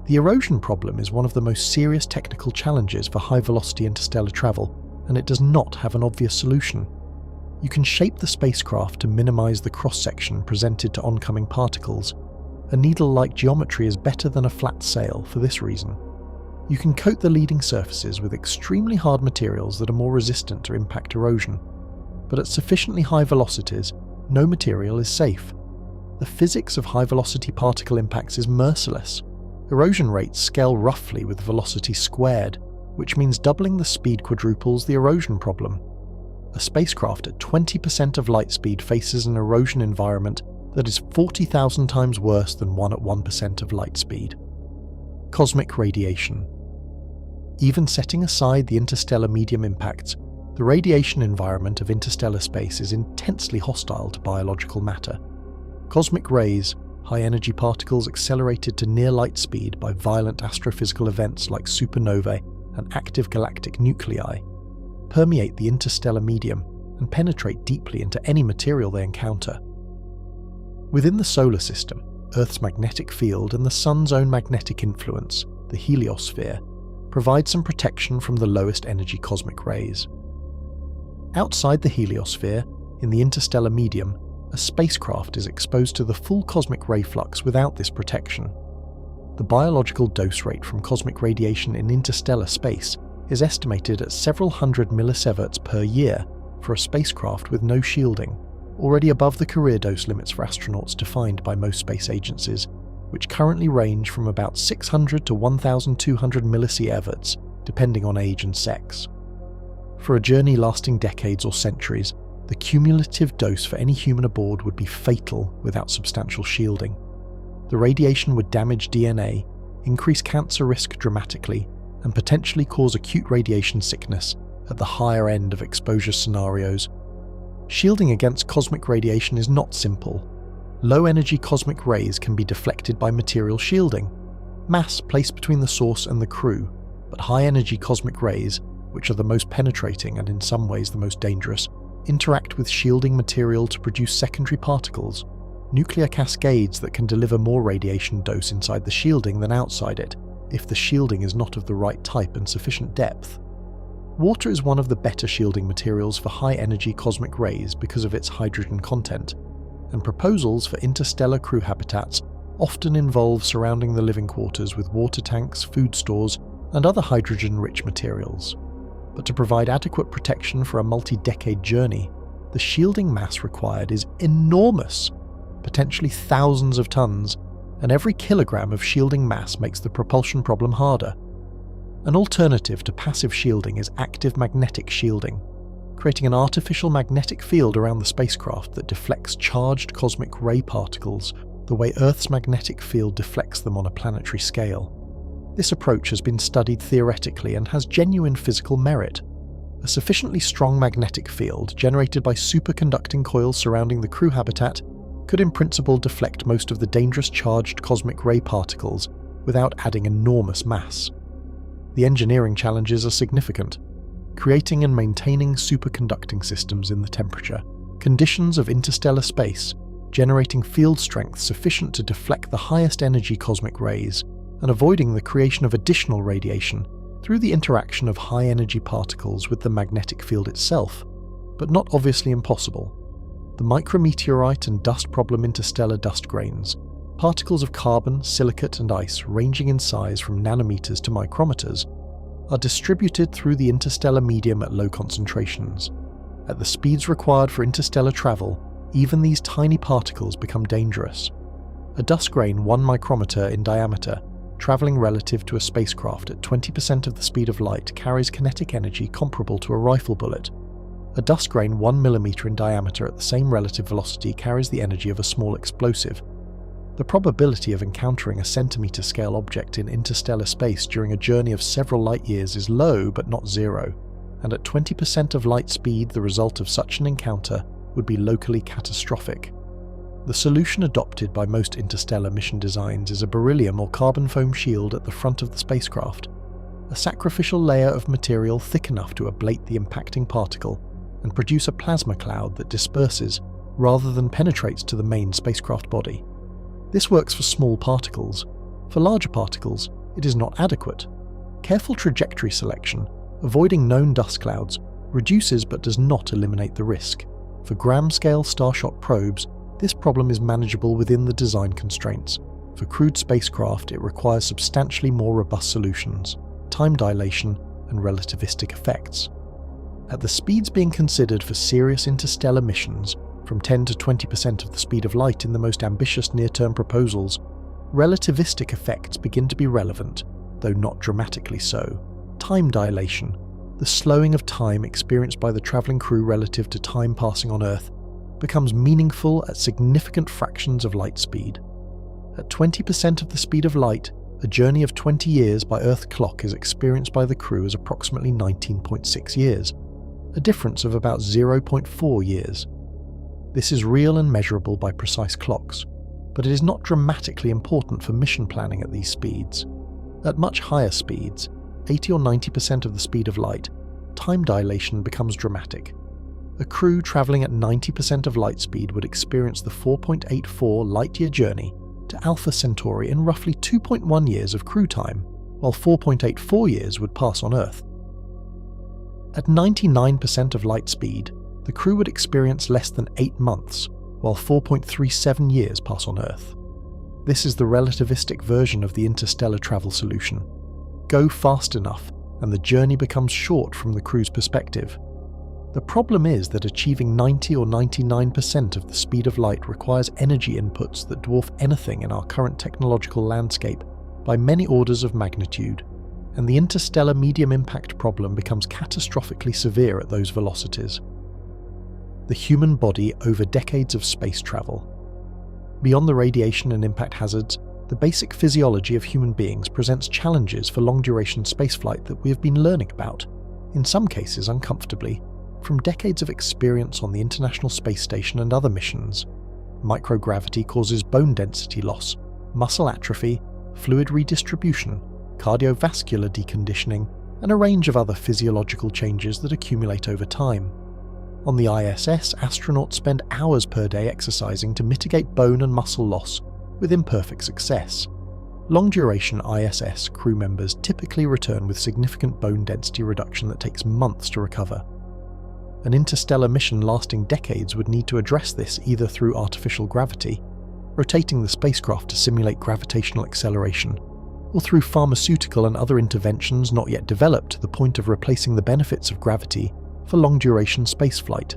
The erosion problem is one of the most serious technical challenges for high-velocity interstellar travel, and it does not have an obvious solution. You can shape the spacecraft to minimise the cross-section presented to oncoming particles. A needle-like geometry is better than a flat sail for this reason. You can coat the leading surfaces with extremely hard materials that are more resistant to impact erosion. But at sufficiently high velocities, no material is safe. The physics of high-velocity particle impacts is merciless. Erosion rates scale roughly with velocity squared, which means doubling the speed quadruples the erosion problem. A spacecraft at 20% of light speed faces an erosion environment that is 40,000 times worse than one at 1% of light speed. Cosmic radiation. Even setting aside the interstellar medium impacts, the radiation environment of interstellar space is intensely hostile to biological matter. Cosmic rays, high-energy particles accelerated to near light speed by violent astrophysical events like supernovae and active galactic nuclei, permeate the interstellar medium and penetrate deeply into any material they encounter. Within the solar system, Earth's magnetic field and the Sun's own magnetic influence, the heliosphere, provide some protection from the lowest energy cosmic rays. Outside the heliosphere, in the interstellar medium, a spacecraft is exposed to the full cosmic ray flux without this protection. The biological dose rate from cosmic radiation in interstellar space is estimated at several hundred millisieverts per year for a spacecraft with no shielding, already above the career dose limits for astronauts defined by most space agencies, which currently range from about 600 to 1,200 millisieverts, depending on age and sex. For a journey lasting decades or centuries, the cumulative dose for any human aboard would be fatal without substantial shielding. The radiation would damage DNA, increase cancer risk dramatically, and potentially cause acute radiation sickness at the higher end of exposure scenarios. Shielding against cosmic radiation is not simple. Low-energy cosmic rays can be deflected by material shielding, mass placed between the source and the crew, but high-energy cosmic rays, which are the most penetrating and in some ways the most dangerous, interact with shielding material to produce secondary particles, nuclear cascades that can deliver more radiation dose inside the shielding than outside it, if the shielding is not of the right type and sufficient depth. Water is one of the better shielding materials for high-energy cosmic rays because of its hydrogen content, and proposals for interstellar crew habitats often involve surrounding the living quarters with water tanks, food stores, and other hydrogen-rich materials. But to provide adequate protection for a multi-decade journey, the shielding mass required is enormous, potentially thousands of tons, and every kilogram of shielding mass makes the propulsion problem harder. An alternative to passive shielding is active magnetic shielding, creating an artificial magnetic field around the spacecraft that deflects charged cosmic ray particles the way Earth's magnetic field deflects them on a planetary scale. This approach has been studied theoretically and has genuine physical merit. A sufficiently strong magnetic field generated by superconducting coils surrounding the crew habitat could in principle deflect most of the dangerous charged cosmic ray particles without adding enormous mass. The engineering challenges are significant. Creating and maintaining superconducting systems in the temperature, conditions of interstellar space, generating field strength sufficient to deflect the highest energy cosmic rays, and avoiding the creation of additional radiation through the interaction of high-energy particles with the magnetic field itself, but not obviously impossible. The micrometeorite and dust-problem interstellar dust grains, particles of carbon, silicate and ice ranging in size from nanometers to micrometers, are distributed through the interstellar medium at low concentrations. At the speeds required for interstellar travel, even these tiny particles become dangerous. A dust grain 1 micrometer in diameter, traveling relative to a spacecraft at 20% of the speed of light, carries kinetic energy comparable to a rifle bullet. A dust grain 1 millimeter in diameter at the same relative velocity carries the energy of a small explosive. The probability of encountering a centimeter-scale object in interstellar space during a journey of several light-years is low but not zero, and at 20% of light speed the result of such an encounter would be locally catastrophic. The solution adopted by most interstellar mission designs is a beryllium or carbon foam shield at the front of the spacecraft, a sacrificial layer of material thick enough to ablate the impacting particle and produce a plasma cloud that disperses rather than penetrates to the main spacecraft body. This works for small particles. For larger particles, it is not adequate. Careful trajectory selection, avoiding known dust clouds, reduces but does not eliminate the risk. For gram-scale starshot probes, this problem is manageable within the design constraints. For crewed spacecraft, it requires substantially more robust solutions, time dilation, and relativistic effects. At the speeds being considered for serious interstellar missions, from 10 to 20% of the speed of light in the most ambitious near-term proposals, relativistic effects begin to be relevant, though not dramatically so. Time dilation, the slowing of time experienced by the travelling crew relative to time passing on Earth, becomes meaningful at significant fractions of light speed. At 20% of the speed of light, a journey of 20 years by Earth clock is experienced by the crew as approximately 19.6 years, a difference of about 0.4 years. This is real and measurable by precise clocks, but it is not dramatically important for mission planning at these speeds. At much higher speeds, 80 or 90% of the speed of light, time dilation becomes dramatic. A crew travelling at 90% of light speed would experience the 4.84 light-year journey to Alpha Centauri in roughly 2.1 years of crew time, while 4.84 years would pass on Earth. At 99% of light speed, the crew would experience less than 8 months, while 4.37 years pass on Earth. This is the relativistic version of the interstellar travel solution. Go fast enough, and the journey becomes short from the crew's perspective. The problem is that achieving 90 or 99% of the speed of light requires energy inputs that dwarf anything in our current technological landscape by many orders of magnitude, and the interstellar medium impact problem becomes catastrophically severe at those velocities. The human body over decades of space travel. Beyond the radiation and impact hazards, the basic physiology of human beings presents challenges for long-duration spaceflight that we have been learning about, in some cases uncomfortably, from decades of experience on the International Space Station and other missions. Microgravity causes bone density loss, muscle atrophy, fluid redistribution, cardiovascular deconditioning, and a range of other physiological changes that accumulate over time. On the ISS, astronauts spend hours per day exercising to mitigate bone and muscle loss, with imperfect success. Long-duration ISS crew members typically return with significant bone density reduction that takes months to recover. An interstellar mission lasting decades would need to address this either through artificial gravity, rotating the spacecraft to simulate gravitational acceleration, or through pharmaceutical and other interventions not yet developed to the point of replacing the benefits of gravity for long-duration spaceflight.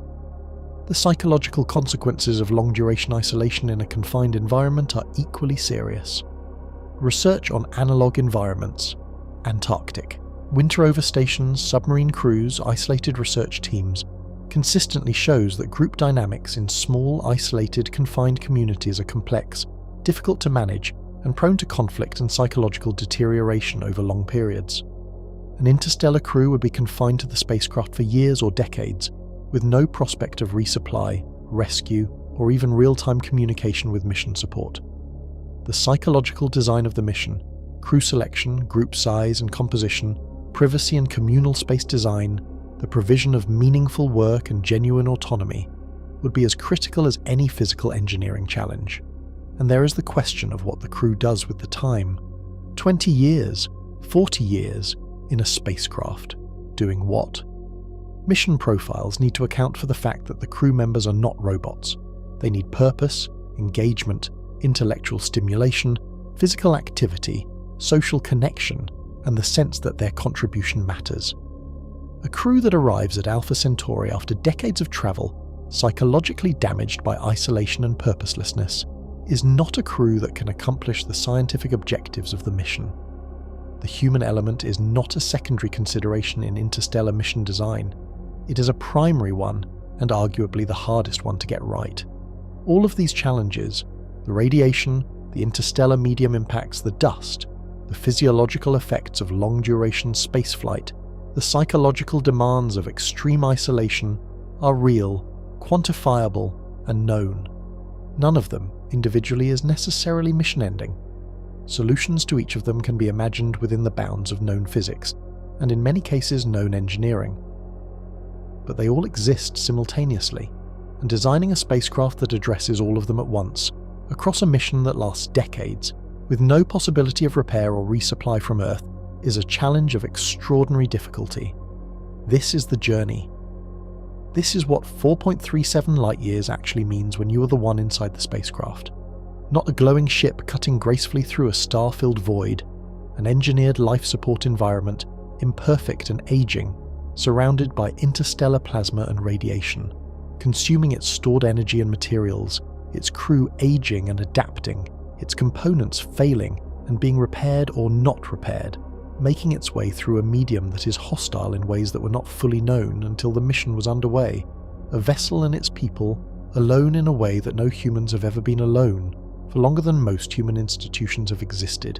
The psychological consequences of long-duration isolation in a confined environment are equally serious. Research on analog environments. Antarctic. Winter over stations, submarine crews, isolated research teams consistently shows that group dynamics in small, isolated, confined communities are complex, difficult to manage, and prone to conflict and psychological deterioration over long periods. An interstellar crew would be confined to the spacecraft for years or decades, with no prospect of resupply, rescue, or even real-time communication with mission support. The psychological design of the mission, crew selection, group size and composition, privacy and communal space design, the provision of meaningful work and genuine autonomy would be as critical as any physical engineering challenge. And there is the question of what the crew does with the time. 20 years, 40 years in a spacecraft. Doing what? Mission profiles need to account for the fact that the crew members are not robots. They need purpose, engagement, intellectual stimulation, physical activity, social connection, and the sense that their contribution matters. A crew that arrives at Alpha Centauri after decades of travel, psychologically damaged by isolation and purposelessness, is not a crew that can accomplish the scientific objectives of the mission. The human element is not a secondary consideration in interstellar mission design. It is a primary one, and arguably the hardest one to get right. All of these challenges, the radiation, the interstellar medium impacts, the dust, the physiological effects of long-duration spaceflight, the psychological demands of extreme isolation, are real, quantifiable, and known. None of them, individually, is necessarily mission-ending. Solutions to each of them can be imagined within the bounds of known physics, and in many cases known engineering. But they all exist simultaneously, and designing a spacecraft that addresses all of them at once, across a mission that lasts decades, with no possibility of repair or resupply from Earth, is a challenge of extraordinary difficulty. This is the journey. This is what 4.37 light-years actually means when you are the one inside the spacecraft. Not a glowing ship cutting gracefully through a star-filled void, an engineered life support environment, imperfect and aging, surrounded by interstellar plasma and radiation, consuming its stored energy and materials, its crew aging and adapting, its components failing and being repaired or not repaired, making its way through a medium that is hostile in ways that were not fully known until the mission was underway, a vessel and its people, alone in a way that no humans have ever been alone, for longer than most human institutions have existed.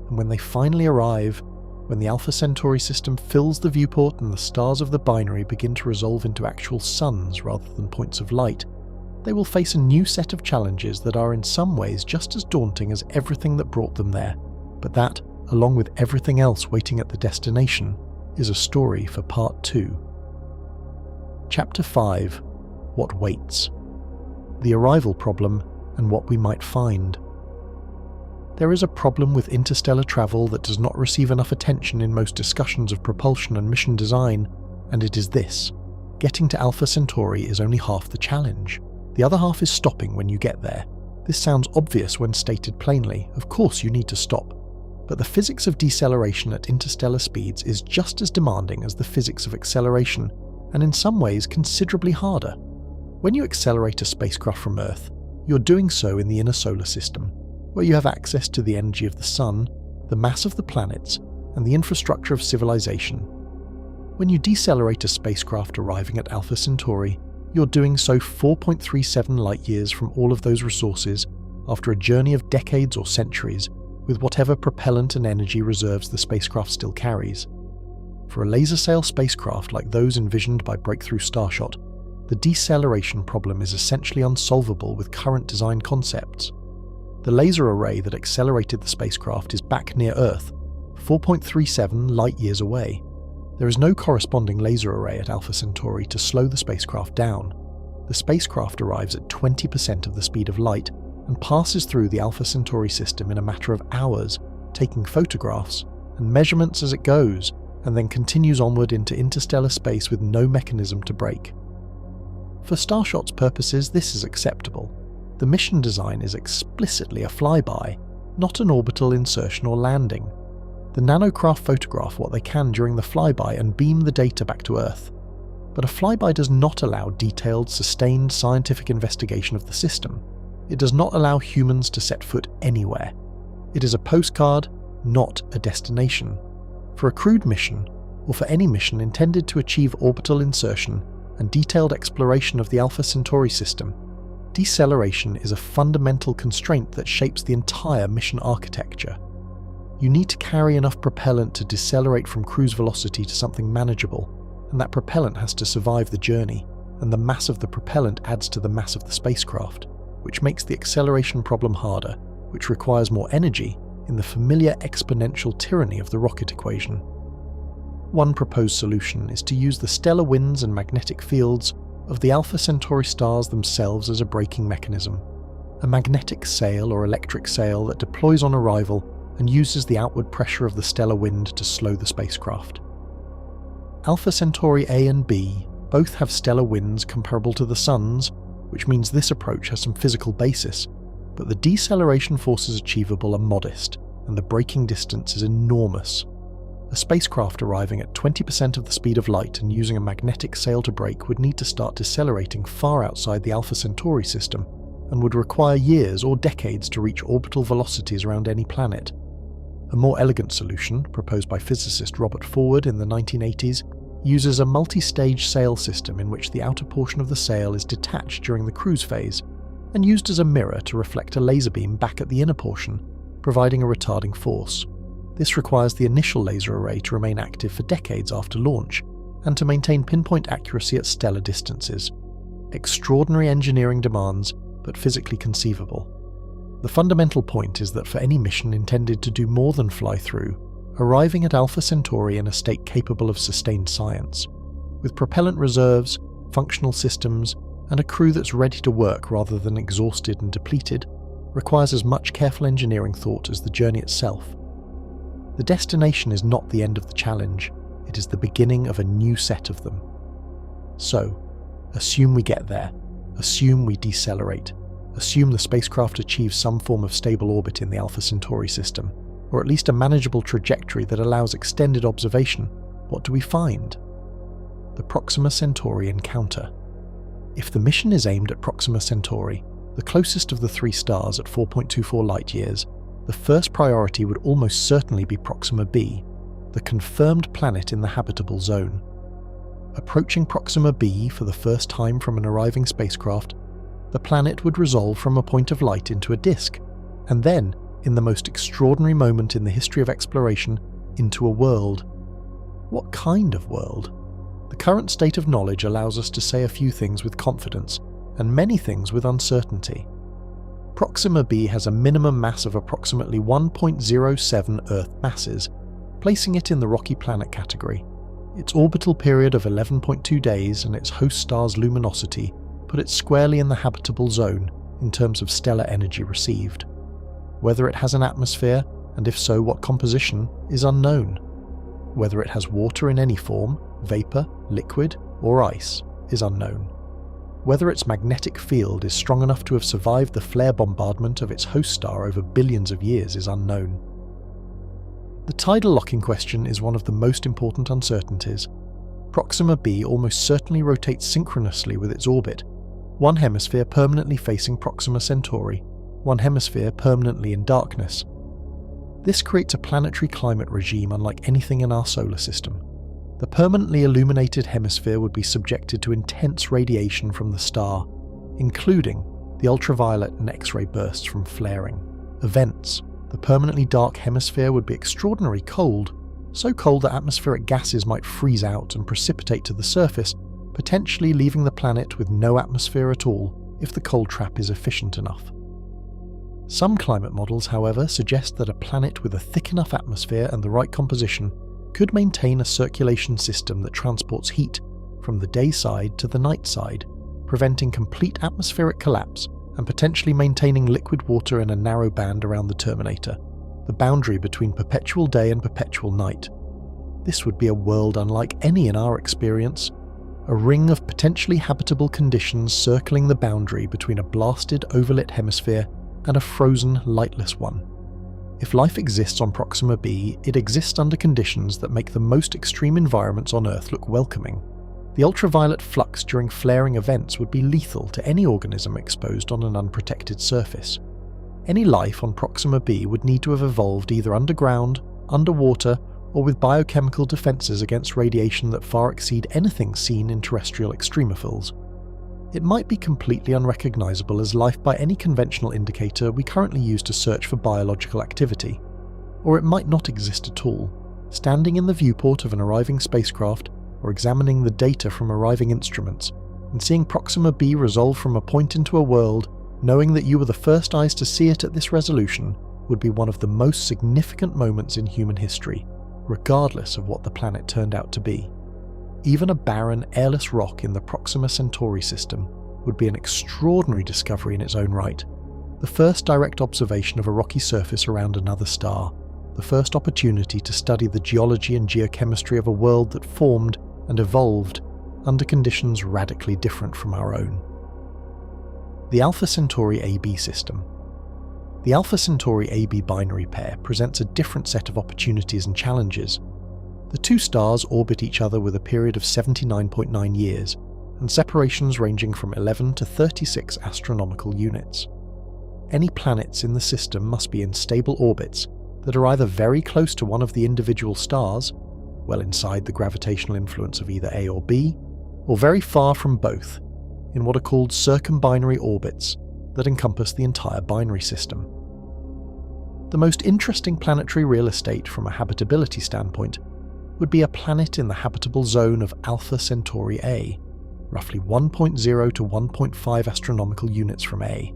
And when they finally arrive, when the Alpha Centauri system fills the viewport and the stars of the binary begin to resolve into actual suns rather than points of light, they will face a new set of challenges that are in some ways just as daunting as everything that brought them there, but that, along with everything else waiting at the destination, is a story for Part 2. Chapter 5. What Waits? The Arrival Problem and What We Might Find. There is a problem with interstellar travel that does not receive enough attention in most discussions of propulsion and mission design, and it is this. Getting to Alpha Centauri is only half the challenge. The other half is stopping when you get there. This sounds obvious when stated plainly. Of course you need to stop. But the physics of deceleration at interstellar speeds is just as demanding as the physics of acceleration, and in some ways considerably harder. When you accelerate a spacecraft from Earth, you're doing so in the inner solar system, where you have access to the energy of the Sun, the mass of the planets, and the infrastructure of civilization. When you decelerate a spacecraft arriving at Alpha Centauri, you're doing so 4.37 light-years from all of those resources after a journey of decades or centuries, with whatever propellant and energy reserves the spacecraft still carries. For a laser sail spacecraft like those envisioned by Breakthrough Starshot, the deceleration problem is essentially unsolvable with current design concepts. The laser array that accelerated the spacecraft is back near Earth, 4.37 light-years away. There is no corresponding laser array at Alpha Centauri to slow the spacecraft down. The spacecraft arrives at 20% of the speed of light and passes through the Alpha Centauri system in a matter of hours, taking photographs and measurements as it goes, and then continues onward into interstellar space with no mechanism to brake. For Starshot's purposes, this is acceptable. The mission design is explicitly a flyby, not an orbital insertion or landing. The nanocraft photograph what they can during the flyby and beam the data back to Earth. But a flyby does not allow detailed, sustained scientific investigation of the system. It does not allow humans to set foot anywhere. It is a postcard, not a destination. For a crewed mission, or for any mission intended to achieve orbital insertion and detailed exploration of the Alpha Centauri system, deceleration is a fundamental constraint that shapes the entire mission architecture. You need to carry enough propellant to decelerate from cruise velocity to something manageable, and that propellant has to survive the journey, and the mass of the propellant adds to the mass of the spacecraft, which makes the acceleration problem harder, which requires more energy in the familiar exponential tyranny of the rocket equation. One proposed solution is to use the stellar winds and magnetic fields of the Alpha Centauri stars themselves as a braking mechanism, a magnetic sail or electric sail that deploys on arrival and uses the outward pressure of the stellar wind to slow the spacecraft. Alpha Centauri A and B both have stellar winds comparable to the Sun's, which means this approach has some physical basis, but the deceleration forces achievable are modest, and the braking distance is enormous. A spacecraft arriving at 20% of the speed of light and using a magnetic sail to brake would need to start decelerating far outside the Alpha Centauri system, and would require years or decades to reach orbital velocities around any planet. A more elegant solution, proposed by physicist Robert Forward in the 1980s, uses a multi-stage sail system in which the outer portion of the sail is detached during the cruise phase, and used as a mirror to reflect a laser beam back at the inner portion, providing a retarding force. This requires the initial laser array to remain active for decades after launch, and to maintain pinpoint accuracy at stellar distances. Extraordinary engineering demands, but physically conceivable. The fundamental point is that for any mission intended to do more than fly through, arriving at Alpha Centauri in a state capable of sustained science, with propellant reserves, functional systems, and a crew that's ready to work rather than exhausted and depleted, requires as much careful engineering thought as the journey itself. The destination is not the end of the challenge, it is the beginning of a new set of them. So, assume we get there, assume we decelerate, assume the spacecraft achieves some form of stable orbit in the Alpha Centauri system, or at least a manageable trajectory that allows extended observation. What do we find? The Proxima Centauri encounter. If the mission is aimed at Proxima Centauri, the closest of the three stars at 4.24 light-years, the first priority would almost certainly be Proxima b, the confirmed planet in the habitable zone. Approaching Proxima b for the first time from an arriving spacecraft, the planet would resolve from a point of light into a disk, and then, in the most extraordinary moment in the history of exploration, into a world. What kind of world? The current state of knowledge allows us to say a few things with confidence, and many things with uncertainty. Proxima b has a minimum mass of approximately 1.07 Earth masses, placing it in the rocky planet category. Its orbital period of 11.2 days and its host star's luminosity put it squarely in the habitable zone in terms of stellar energy received. Whether it has an atmosphere, and if so what composition, is unknown. Whether it has water in any form, vapor, liquid, or ice, is unknown. Whether its magnetic field is strong enough to have survived the flare bombardment of its host star over billions of years is unknown. The tidal locking question is one of the most important uncertainties. Proxima b almost certainly rotates synchronously with its orbit, one hemisphere permanently facing Proxima Centauri, one hemisphere permanently in darkness. This creates a planetary climate regime unlike anything in our solar system. The permanently illuminated hemisphere would be subjected to intense radiation from the star, including the ultraviolet and X-ray bursts from flaring. Events. The permanently dark hemisphere would be extraordinarily cold, so cold that atmospheric gases might freeze out and precipitate to the surface, potentially leaving the planet with no atmosphere at all if the cold trap is efficient enough. Some climate models, however, suggest that a planet with a thick enough atmosphere and the right composition could maintain a circulation system that transports heat from the day side to the night side, preventing complete atmospheric collapse and potentially maintaining liquid water in a narrow band around the terminator, the boundary between perpetual day and perpetual night. This would be a world unlike any in our experience, a ring of potentially habitable conditions circling the boundary between a blasted overlit hemisphere and a frozen, lightless one. If life exists on Proxima b, it exists under conditions that make the most extreme environments on Earth look welcoming. The ultraviolet flux during flaring events would be lethal to any organism exposed on an unprotected surface. Any life on Proxima b would need to have evolved either underground, underwater, or with biochemical defences against radiation that far exceed anything seen in terrestrial extremophiles. It might be completely unrecognisable as life by any conventional indicator we currently use to search for biological activity, or it might not exist at all. Standing in the viewport of an arriving spacecraft, or examining the data from arriving instruments, and seeing Proxima b resolve from a point into a world, knowing that you were the first eyes to see it at this resolution, would be one of the most significant moments in human history, regardless of what the planet turned out to be. Even a barren, airless rock in the Proxima Centauri system would be an extraordinary discovery in its own right. The first direct observation of a rocky surface around another star, the first opportunity to study the geology and geochemistry of a world that formed and evolved under conditions radically different from our own. The Alpha Centauri AB system. The Alpha Centauri AB binary pair presents a different set of opportunities and challenges. The two stars orbit each other with a period of 79.9 years, and separations ranging from 11 to 36 astronomical units. Any planets in the system must be in stable orbits that are either very close to one of the individual stars, well inside the gravitational influence of either A or B, or very far from both, in what are called circumbinary orbits that encompass the entire binary system. The most interesting planetary real estate from a habitability standpoint would be a planet in the habitable zone of Alpha Centauri A, roughly 1.0 to 1.5 astronomical units from A,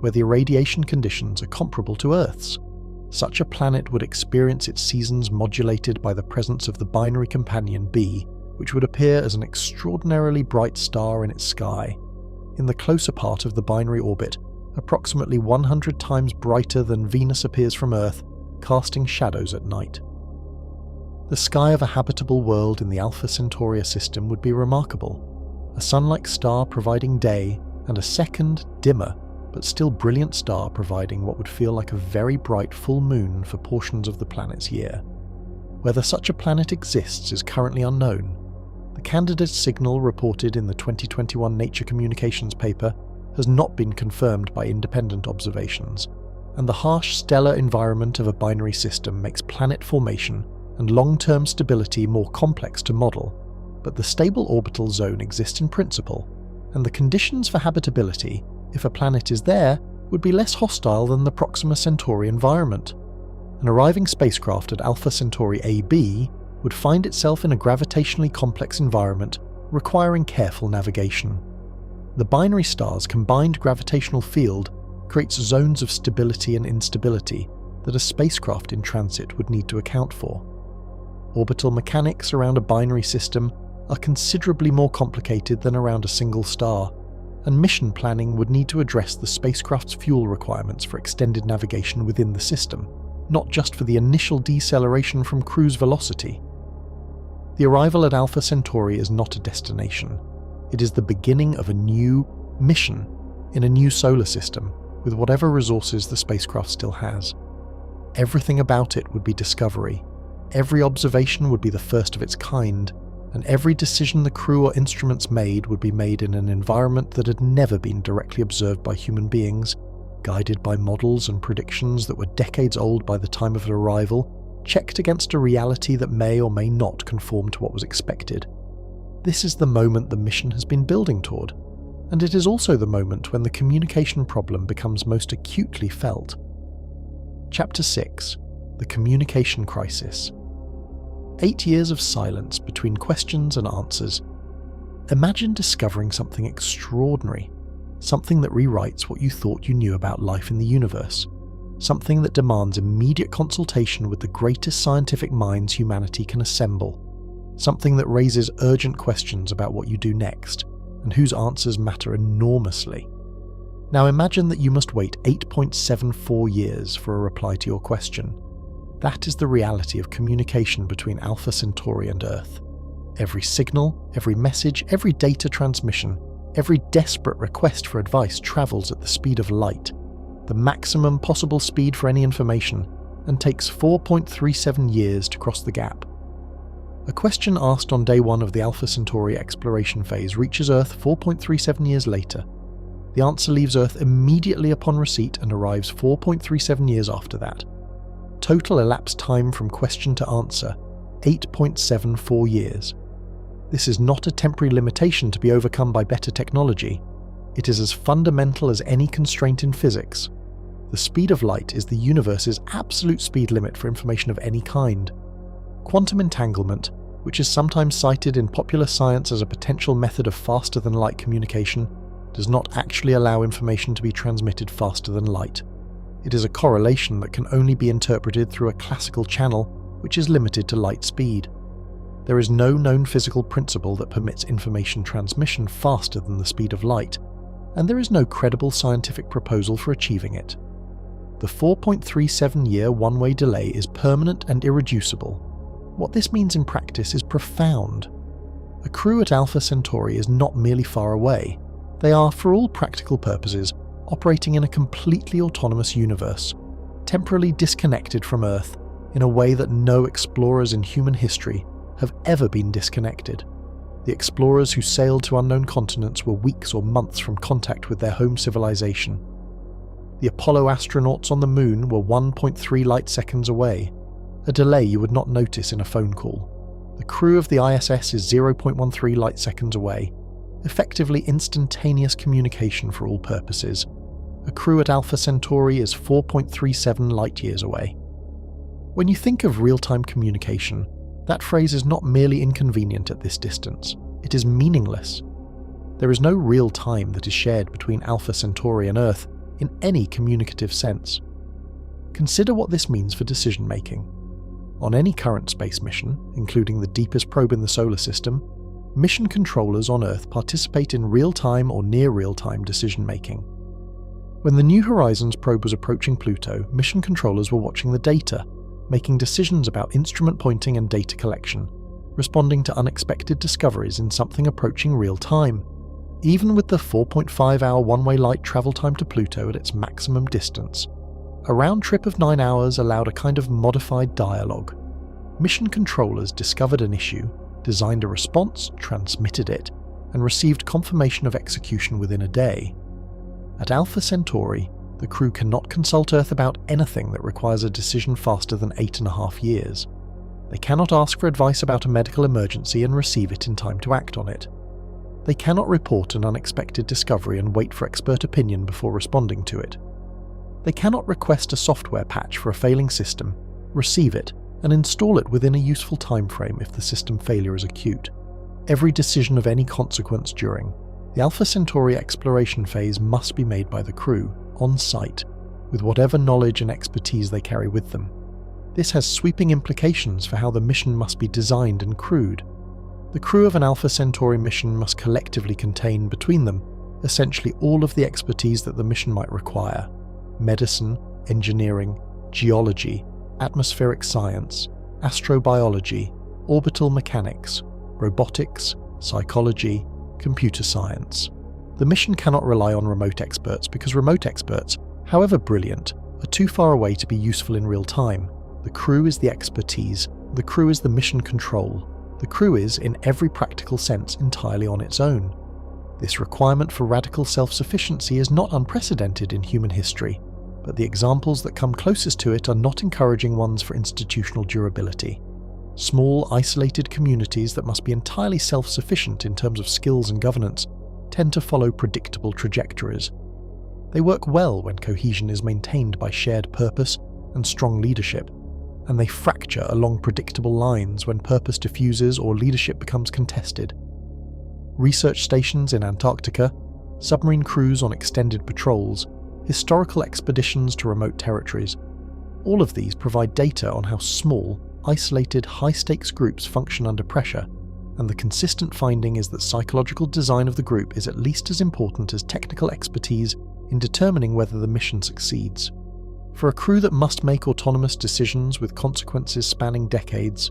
where the irradiation conditions are comparable to Earth's. Such a planet would experience its seasons modulated by the presence of the binary companion B, which would appear as an extraordinarily bright star in its sky, in the closer part of the binary orbit, approximately 100 times brighter than Venus appears from Earth, casting shadows at night. The sky of a habitable world in the Alpha Centauri system would be remarkable, a sun-like star providing day, and a second, dimmer, but still brilliant star providing what would feel like a very bright full moon for portions of the planet's year. Whether such a planet exists is currently unknown. The candidate signal reported in the 2021 Nature Communications paper has not been confirmed by independent observations, and the harsh stellar environment of a binary system makes planet formation and long-term stability more complex to model, but the stable orbital zone exists in principle, and the conditions for habitability, if a planet is there, would be less hostile than the Proxima Centauri environment. An arriving spacecraft at Alpha Centauri AB would find itself in a gravitationally complex environment requiring careful navigation. The binary star's combined gravitational field creates zones of stability and instability that a spacecraft in transit would need to account for. Orbital mechanics around a binary system are considerably more complicated than around a single star, and mission planning would need to address the spacecraft's fuel requirements for extended navigation within the system, not just for the initial deceleration from cruise velocity. The arrival at Alpha Centauri is not a destination. It is the beginning of a new mission in a new solar system with whatever resources the spacecraft still has. Everything about it would be discovery. Every observation would be the first of its kind, and every decision the crew or instruments made would be made in an environment that had never been directly observed by human beings, guided by models and predictions that were decades old by the time of arrival, checked against a reality that may or may not conform to what was expected. This is the moment the mission has been building toward, and it is also the moment when the communication problem becomes most acutely felt. Chapter 6: The Communication Crisis. 8 years of silence between questions and answers. Imagine discovering something extraordinary, something that rewrites what you thought you knew about life in the universe, something that demands immediate consultation with the greatest scientific minds humanity can assemble, something that raises urgent questions about what you do next, and whose answers matter enormously. Now imagine that you must wait 8.74 years for a reply to your question. That is the reality of communication between Alpha Centauri and Earth. Every signal, every message, every data transmission, every desperate request for advice travels at the speed of light, the maximum possible speed for any information, and takes 4.37 years to cross the gap. A question asked on day 1 of the Alpha Centauri exploration phase reaches Earth 4.37 years later. The answer leaves Earth immediately upon receipt and arrives 4.37 years after that. Total elapsed time from question to answer 8.74 years. This is not a temporary limitation to be overcome by better technology. It is as fundamental as any constraint in physics. The speed of light is the universe's absolute speed limit for information of any kind. Quantum entanglement, which is sometimes cited in popular science as a potential method of faster-than-light communication, does not actually allow information to be transmitted faster than light. It is a correlation that can only be interpreted through a classical channel, which is limited to light speed. There is no known physical principle that permits information transmission faster than the speed of light, and there is no credible scientific proposal for achieving it. The 4.37-year one-way delay is permanent and irreducible. What this means in practice is profound. A crew at Alpha Centauri is not merely far away. They are, for all practical purposes, operating in a completely autonomous universe, temporarily disconnected from Earth in a way that no explorers in human history have ever been disconnected. The explorers who sailed to unknown continents were weeks or months from contact with their home civilization. The Apollo astronauts on the Moon were 1.3 light seconds away, a delay you would not notice in a phone call. The crew of the ISS is 0.13 light seconds away, effectively instantaneous communication for all purposes. A crew at Alpha Centauri is 4.37 light years away. When you think of real-time communication, that phrase is not merely inconvenient at this distance, it is meaningless. There is no real time that is shared between Alpha Centauri and Earth in any communicative sense. Consider what this means for decision-making. On any current space mission, including the deepest probe in the solar system, mission controllers on Earth participate in real-time or near real-time decision-making. When the New Horizons probe was approaching Pluto, mission controllers were watching the data, making decisions about instrument pointing and data collection, responding to unexpected discoveries in something approaching real time. Even with the 4.5-hour one-way light travel time to Pluto at its maximum distance, a round trip of 9 hours allowed a kind of modified dialogue. Mission controllers discovered an issue, designed a response, transmitted it, and received confirmation of execution within a day. At Alpha Centauri, the crew cannot consult Earth about anything that requires a decision faster than 8.5 years. They cannot ask for advice about a medical emergency and receive it in time to act on it. They cannot report an unexpected discovery and wait for expert opinion before responding to it. They cannot request a software patch for a failing system, receive it, and install it within a useful time frame if the system failure is acute. Every decision of any consequence during the Alpha Centauri exploration phase must be made by the crew, on site, with whatever knowledge and expertise they carry with them. This has sweeping implications for how the mission must be designed and crewed. The crew of an Alpha Centauri mission must collectively contain, between them, essentially all of the expertise that the mission might require: medicine, engineering, geology, atmospheric science, astrobiology, orbital mechanics, robotics, psychology, computer science. The mission cannot rely on remote experts because remote experts, however brilliant, are too far away to be useful in real time. The crew is the expertise, the crew is the mission control, the crew is, in every practical sense, entirely on its own. This requirement for radical self-sufficiency is not unprecedented in human history, but the examples that come closest to it are not encouraging ones for institutional durability. Small, isolated communities that must be entirely self-sufficient in terms of skills and governance tend to follow predictable trajectories. They work well when cohesion is maintained by shared purpose and strong leadership, and they fracture along predictable lines when purpose diffuses or leadership becomes contested. Research stations in Antarctica, submarine crews on extended patrols, historical expeditions to remote territories, all of these provide data on how small, isolated, high-stakes groups function under pressure, and the consistent finding is that psychological design of the group is at least as important as technical expertise in determining whether the mission succeeds. For a crew that must make autonomous decisions with consequences spanning decades,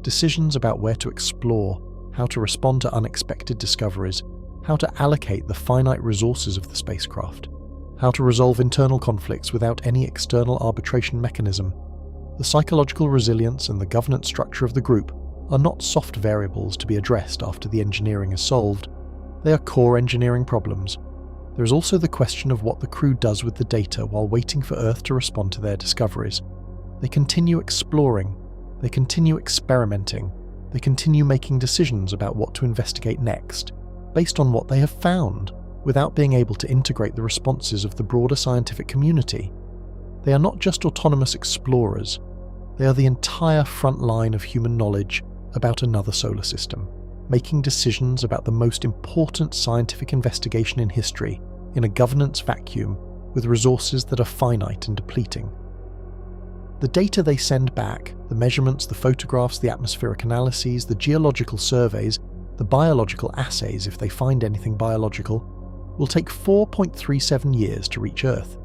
decisions about where to explore, how to respond to unexpected discoveries, how to allocate the finite resources of the spacecraft, how to resolve internal conflicts without any external arbitration mechanism, the psychological resilience and the governance structure of the group are not soft variables to be addressed after the engineering is solved. They are core engineering problems. There is also the question of what the crew does with the data while waiting for Earth to respond to their discoveries. They continue exploring, They continue experimenting. They continue making decisions about what to investigate next, based on what they have found, without being able to integrate the responses of the broader scientific community. They are not just autonomous explorers, they are the entire front line of human knowledge about another solar system, making decisions about the most important scientific investigation in history in a governance vacuum with resources that are finite and depleting. The data they send back, the measurements, the photographs, the atmospheric analyses, the geological surveys, the biological assays if they find anything biological, will take 4.37 years to reach Earth.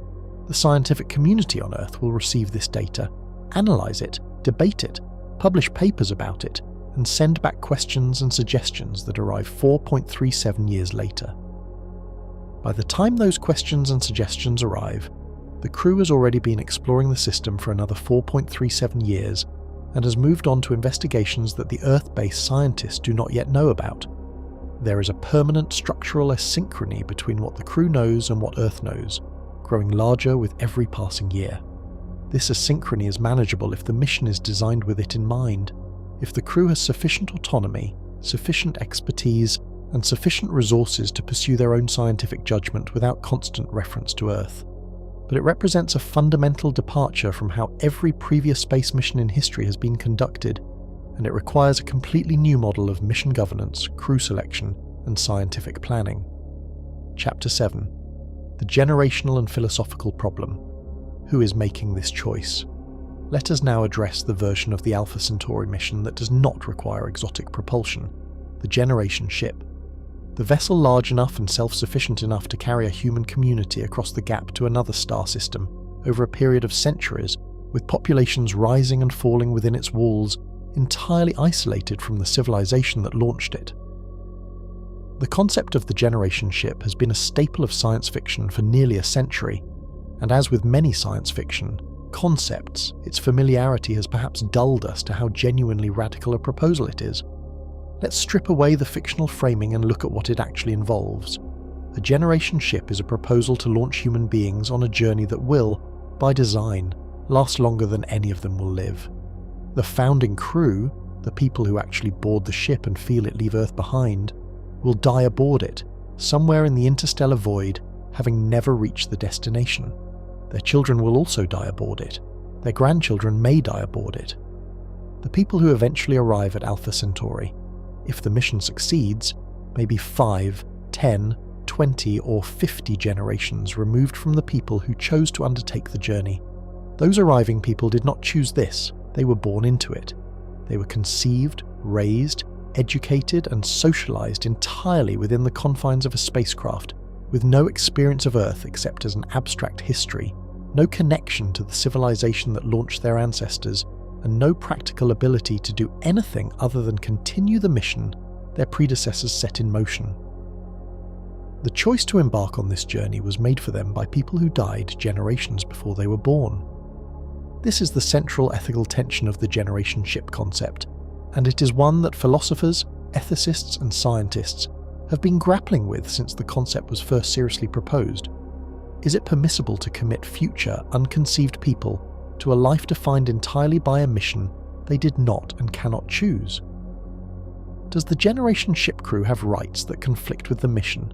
The scientific community on Earth will receive this data, analyse it, debate it, publish papers about it, and send back questions and suggestions that arrive 4.37 years later. By the time those questions and suggestions arrive, the crew has already been exploring the system for another 4.37 years and has moved on to investigations that the Earth-based scientists do not yet know about. There is a permanent structural asynchrony between what the crew knows and what Earth knows, growing larger with every passing year. This asynchrony is manageable if the mission is designed with it in mind, if the crew has sufficient autonomy, sufficient expertise, and sufficient resources to pursue their own scientific judgment without constant reference to Earth. But it represents a fundamental departure from how every previous space mission in history has been conducted, and it requires a completely new model of mission governance, crew selection, and scientific planning. Chapter 7. The generational and philosophical problem. Who is making this choice? Let us now address the version of the Alpha Centauri mission that does not require exotic propulsion, the Generation ship. The vessel large enough and self-sufficient enough to carry a human community across the gap to another star system over a period of centuries, with populations rising and falling within its walls, entirely isolated from the civilization that launched it. The concept of the Generation ship has been a staple of science fiction for nearly a century, and as with many science fiction concepts, its familiarity has perhaps dulled us to how genuinely radical a proposal it is. Let's strip away the fictional framing and look at what it actually involves. A Generation ship is a proposal to launch human beings on a journey that will, by design, last longer than any of them will live. The founding crew, the people who actually board the ship and feel it leave Earth behind, will die aboard it, somewhere in the interstellar void, having never reached the destination. Their children will also die aboard it. Their grandchildren may die aboard it. The people who eventually arrive at Alpha Centauri, if the mission succeeds, may be 5, 10, 20 or 50 generations removed from the people who chose to undertake the journey. Those arriving people did not choose this, they were born into it. They were conceived, raised, educated and socialized entirely within the confines of a spacecraft, with no experience of Earth except as an abstract history, no connection to the civilization that launched their ancestors, and no practical ability to do anything other than continue the mission their predecessors set in motion. The choice to embark on this journey was made for them by people who died generations before they were born. This is the central ethical tension of the Generation ship concept, and it is one that philosophers, ethicists and scientists have been grappling with since the concept was first seriously proposed. Is it permissible to commit future, unconceived people to a life defined entirely by a mission they did not and cannot choose? Does the Generation ship crew have rights that conflict with the mission?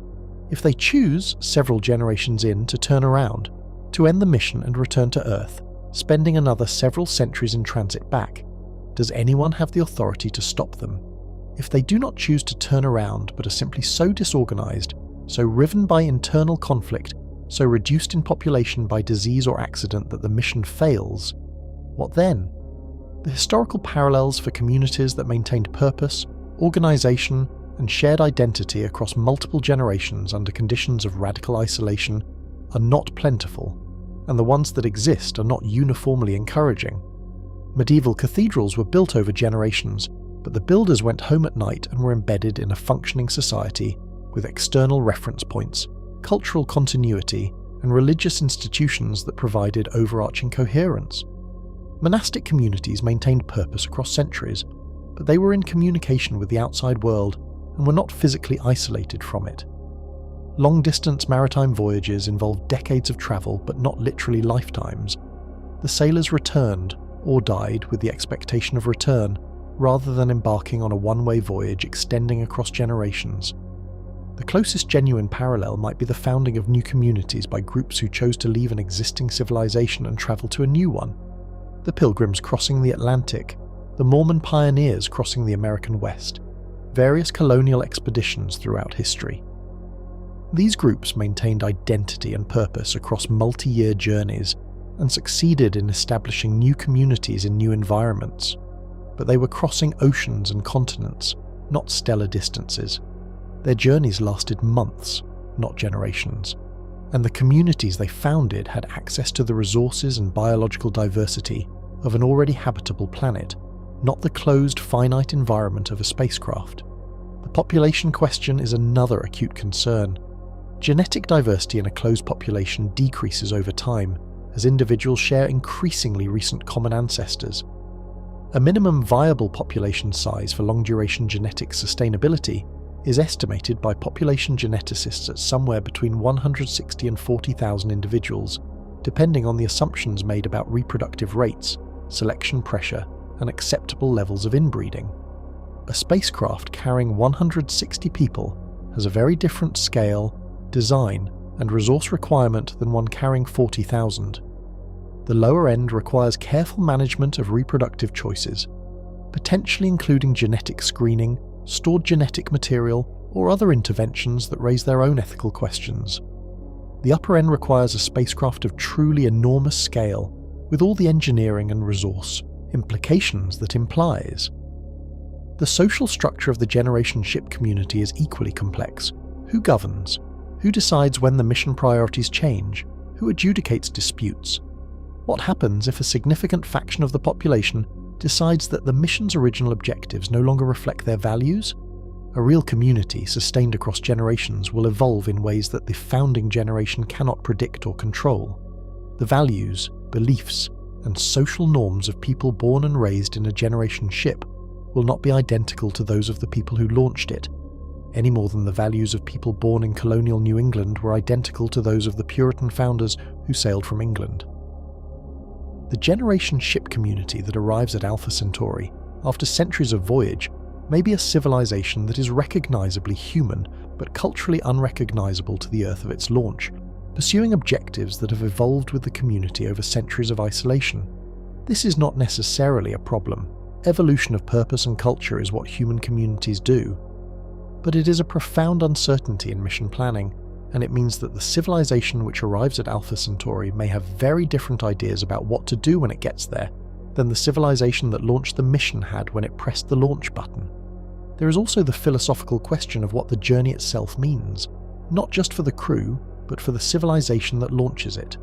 If they choose, several generations in, to turn around, to end the mission and return to Earth, spending another several centuries in transit back, does anyone have the authority to stop them? If they do not choose to turn around but are simply so disorganized, so riven by internal conflict, so reduced in population by disease or accident that the mission fails, what then? The historical parallels for communities that maintained purpose, organization, and shared identity across multiple generations under conditions of radical isolation are not plentiful, and the ones that exist are not uniformly encouraging. Medieval cathedrals were built over generations, but the builders went home at night and were embedded in a functioning society with external reference points, cultural continuity, and religious institutions that provided overarching coherence. Monastic communities maintained purpose across centuries, but they were in communication with the outside world and were not physically isolated from it. Long-distance maritime voyages involved decades of travel, but not literally lifetimes. The sailors returned, or died with the expectation of return, rather than embarking on a one-way voyage extending across generations. The closest genuine parallel might be the founding of new communities by groups who chose to leave an existing civilization and travel to a new one. The Pilgrims crossing the Atlantic, the Mormon pioneers crossing the American West, various colonial expeditions throughout history. These groups maintained identity and purpose across multi-year journeys and succeeded in establishing new communities in new environments. But they were crossing oceans and continents, not stellar distances. Their journeys lasted months, not generations, and the communities they founded had access to the resources and biological diversity of an already habitable planet, not the closed, finite environment of a spacecraft. The population question is another acute concern. Genetic diversity in a closed population decreases over time as individuals share increasingly recent common ancestors. A minimum viable population size for long-duration genetic sustainability is estimated by population geneticists at somewhere between 160 and 40,000 individuals, depending on the assumptions made about reproductive rates, selection pressure, and acceptable levels of inbreeding. A spacecraft carrying 160 people has a very different scale, design, and resource requirement than one carrying 40,000. The lower end requires careful management of reproductive choices, potentially including genetic screening, stored genetic material, or other interventions that raise their own ethical questions. The upper end requires a spacecraft of truly enormous scale, with all the engineering and resource implications that implies. The social structure of the generation ship community is equally complex. Who governs? Who decides when the mission priorities change? Who adjudicates disputes? What happens if a significant faction of the population decides that the mission's original objectives no longer reflect their values? A real community, sustained across generations, will evolve in ways that the founding generation cannot predict or control. The values, beliefs, and social norms of people born and raised in a generation ship will not be identical to those of the people who launched it, any more than the values of people born in colonial New England were identical to those of the Puritan founders who sailed from England. The generation ship community that arrives at Alpha Centauri after centuries of voyage may be a civilization that is recognizably human but culturally unrecognizable to the Earth of its launch, pursuing objectives that have evolved with the community over centuries of isolation. This is not necessarily a problem. Evolution of purpose and culture is what human communities do. But it is a profound uncertainty in mission planning, and it means that the civilization which arrives at Alpha Centauri may have very different ideas about what to do when it gets there than the civilization that launched the mission had when it pressed the launch button. There is also the philosophical question of what the journey itself means, not just for the crew, but for the civilization that launches it.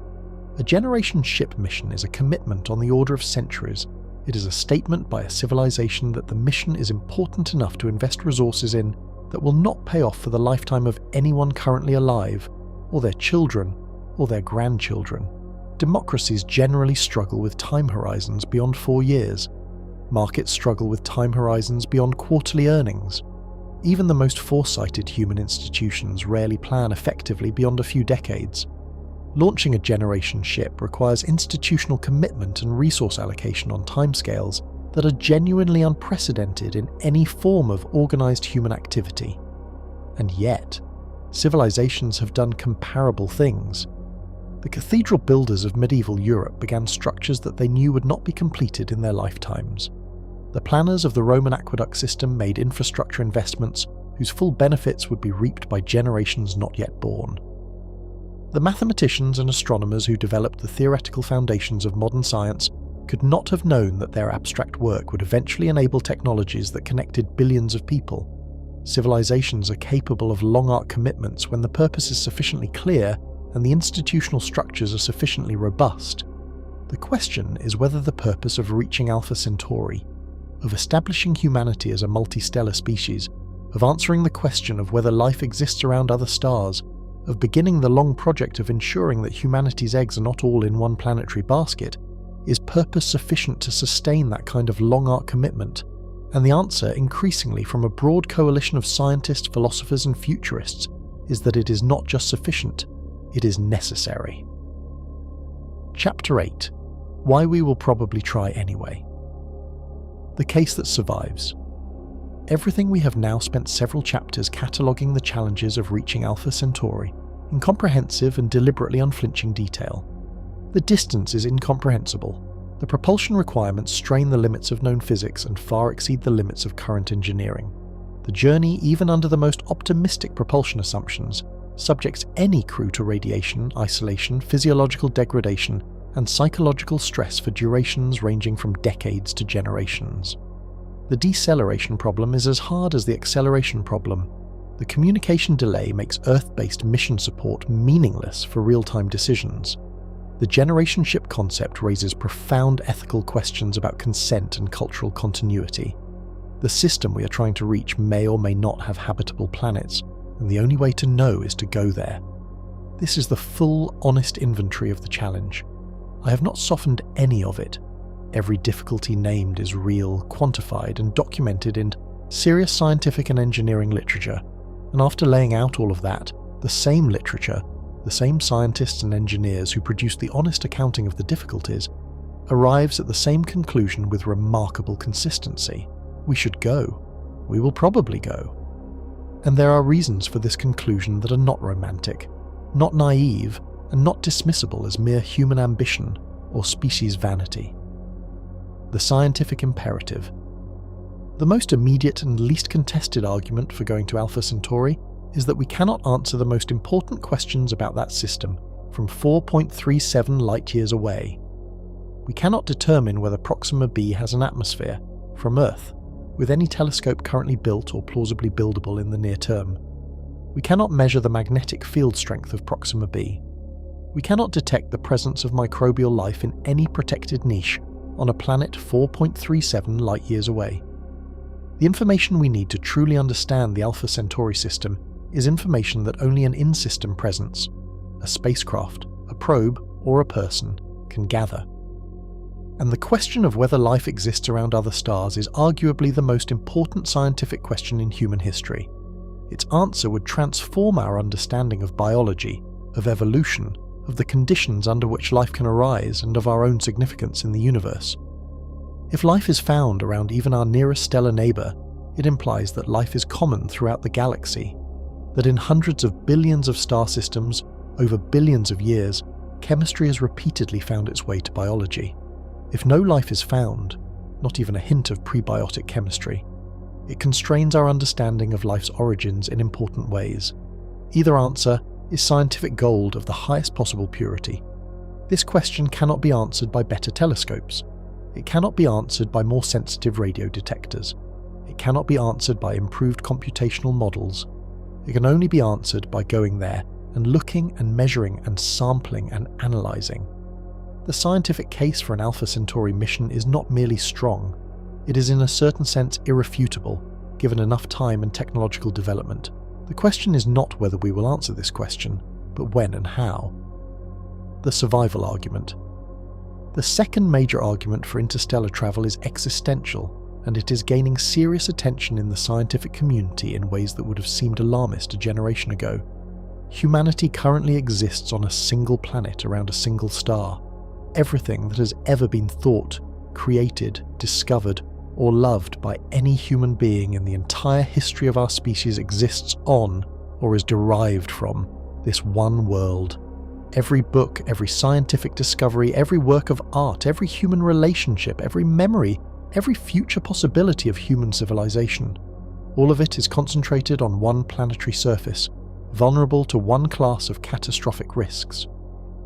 A generation ship mission is a commitment on the order of centuries. It is a statement by a civilization that the mission is important enough to invest resources in that will not pay off for the lifetime of anyone currently alive, or their children, or their grandchildren. Democracies generally struggle with time horizons beyond 4 years. Markets struggle with time horizons beyond quarterly earnings. Even the most foresighted human institutions rarely plan effectively beyond a few decades. Launching a generation ship requires institutional commitment and resource allocation on timescales that are genuinely unprecedented in any form of organized human activity. And yet, civilizations have done comparable things. The cathedral builders of medieval Europe began structures that they knew would not be completed in their lifetimes. The planners of the Roman aqueduct system made infrastructure investments whose full benefits would be reaped by generations not yet born. The mathematicians and astronomers who developed the theoretical foundations of modern science could not have known that their abstract work would eventually enable technologies that connected billions of people. Civilizations are capable of long arc commitments when the purpose is sufficiently clear and the institutional structures are sufficiently robust. The question is whether the purpose of reaching Alpha Centauri, of establishing humanity as a multistellar species, of answering the question of whether life exists around other stars, of beginning the long project of ensuring that humanity's eggs are not all in one planetary basket, is purpose sufficient to sustain that kind of long arc commitment? And the answer, increasingly from a broad coalition of scientists, philosophers and futurists, is that it is not just sufficient, it is necessary. Chapter 8. why we will probably try anyway. The case that survives. Everything we have now spent several chapters cataloguing the challenges of reaching Alpha Centauri in comprehensive and deliberately unflinching detail. The distance is incomprehensible. The propulsion requirements strain the limits of known physics and far exceed the limits of current engineering. The journey, even under the most optimistic propulsion assumptions, subjects any crew to radiation, isolation, physiological degradation, and psychological stress for durations ranging from decades to generations. The deceleration problem is as hard as the acceleration problem. The communication delay makes Earth-based mission support meaningless for real-time decisions. The generation ship concept raises profound ethical questions about consent and cultural continuity. The system we are trying to reach may or may not have habitable planets, and the only way to know is to go there. This is the full, honest inventory of the challenge. I have not softened any of it. Every difficulty named is real, quantified, and documented in serious scientific and engineering literature. And after laying out all of that, the same literature, the same scientists and engineers who produced the honest accounting of the difficulties, arrives at the same conclusion with remarkable consistency. We should go. We will probably go. And there are reasons for this conclusion that are not romantic, not naive, and not dismissible as mere human ambition or species vanity. The scientific imperative. The most immediate and least contested argument for going to Alpha Centauri is that we cannot answer the most important questions about that system from 4.37 light-years away. We cannot determine whether Proxima b has an atmosphere from Earth, with any telescope currently built or plausibly buildable in the near term. We cannot measure the magnetic field strength of Proxima b. We cannot detect the presence of microbial life in any protected niche on a planet 4.37 light-years away. The information we need to truly understand the Alpha Centauri system is information that only an in-system presence, a spacecraft, a probe, or a person, can gather. And the question of whether life exists around other stars is arguably the most important scientific question in human history. Its answer would transform our understanding of biology, of evolution, of the conditions under which life can arise, and of our own significance in the universe. If life is found around even our nearest stellar neighbour, it implies that life is common throughout the galaxy, that in hundreds of billions of star systems, over billions of years, chemistry has repeatedly found its way to biology. If no life is found, not even a hint of prebiotic chemistry, it constrains our understanding of life's origins in important ways. Either answer is scientific gold of the highest possible purity. This question cannot be answered by better telescopes. It cannot be answered by more sensitive radio detectors. It cannot be answered by improved computational models. It can only be answered by going there and looking and measuring and sampling and analysing. The scientific case for an Alpha Centauri mission is not merely strong, it is in a certain sense irrefutable, given enough time and technological development. The question is not whether we will answer this question, but when and how. The survival argument. The second major argument for interstellar travel is existential, and it is gaining serious attention in the scientific community in ways that would have seemed alarmist a generation ago. Humanity currently exists on a single planet around a single star. Everything that has ever been thought, created, discovered, or loved by any human being in the entire history of our species exists on, or is derived from, this one world. Every book, every scientific discovery, every work of art, every human relationship, every memory, every future possibility of human civilization. All of it is concentrated on one planetary surface, vulnerable to one class of catastrophic risks.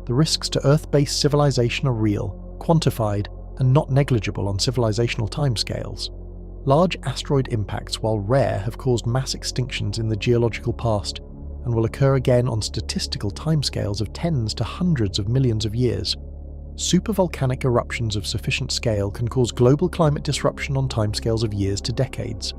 The risks to Earth-based civilization are real, quantified, and not negligible on civilizational timescales. Large asteroid impacts, while rare, have caused mass extinctions in the geological past and will occur again on statistical timescales of tens to hundreds of millions of years. Supervolcanic eruptions of sufficient scale can cause global climate disruption on timescales of years to decades.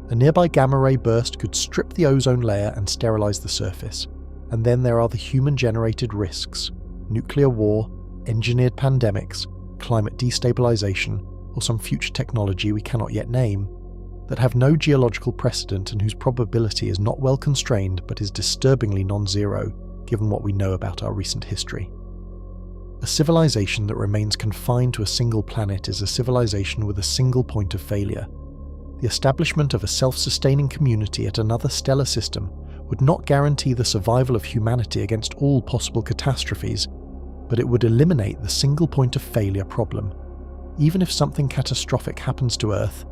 A nearby gamma-ray burst could strip the ozone layer and sterilize the surface. And then there are the human-generated risks: nuclear war, engineered pandemics, climate destabilization, or some future technology we cannot yet name, that have no geological precedent and whose probability is not well constrained but is disturbingly non-zero, given what we know about our recent history. A civilization that remains confined to a single planet is a civilization with a single point of failure. The establishment of a self-sustaining community at another stellar system would not guarantee the survival of humanity against all possible catastrophes, but it would eliminate the single point of failure problem. Even if something catastrophic happens to Earth,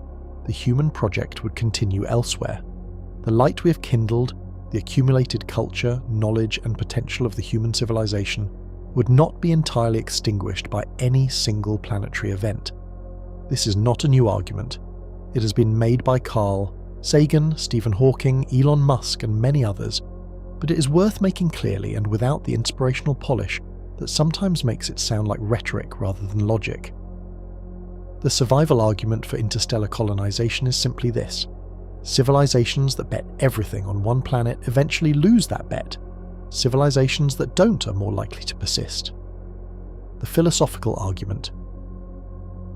the human project would continue elsewhere. The light we have kindled, the accumulated culture, knowledge, and potential of the human civilization would not be entirely extinguished by any single planetary event. This is not a new argument. It has been made by Carl Sagan, Stephen Hawking, Elon Musk, and many others, but it is worth making clearly and without the inspirational polish that sometimes makes it sound like rhetoric rather than logic. The survival argument for interstellar colonization is simply this: civilizations that bet everything on one planet eventually lose that bet. Civilizations that don't are more likely to persist. The philosophical argument.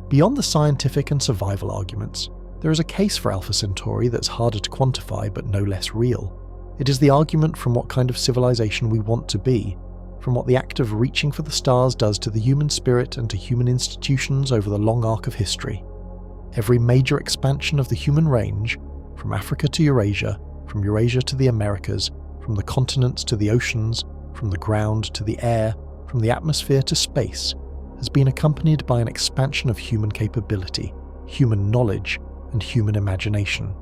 Beyond the scientific and survival arguments, there is a case for Alpha Centauri that's harder to quantify but no less real. It is the argument from what kind of civilization we want to be, from what the act of reaching for the stars does to the human spirit and to human institutions over the long arc of history. Every major expansion of the human range, from Africa to Eurasia, from Eurasia to the Americas, from the continents to the oceans, from the ground to the air, from the atmosphere to space, has been accompanied by an expansion of human capability, human knowledge, and human imagination.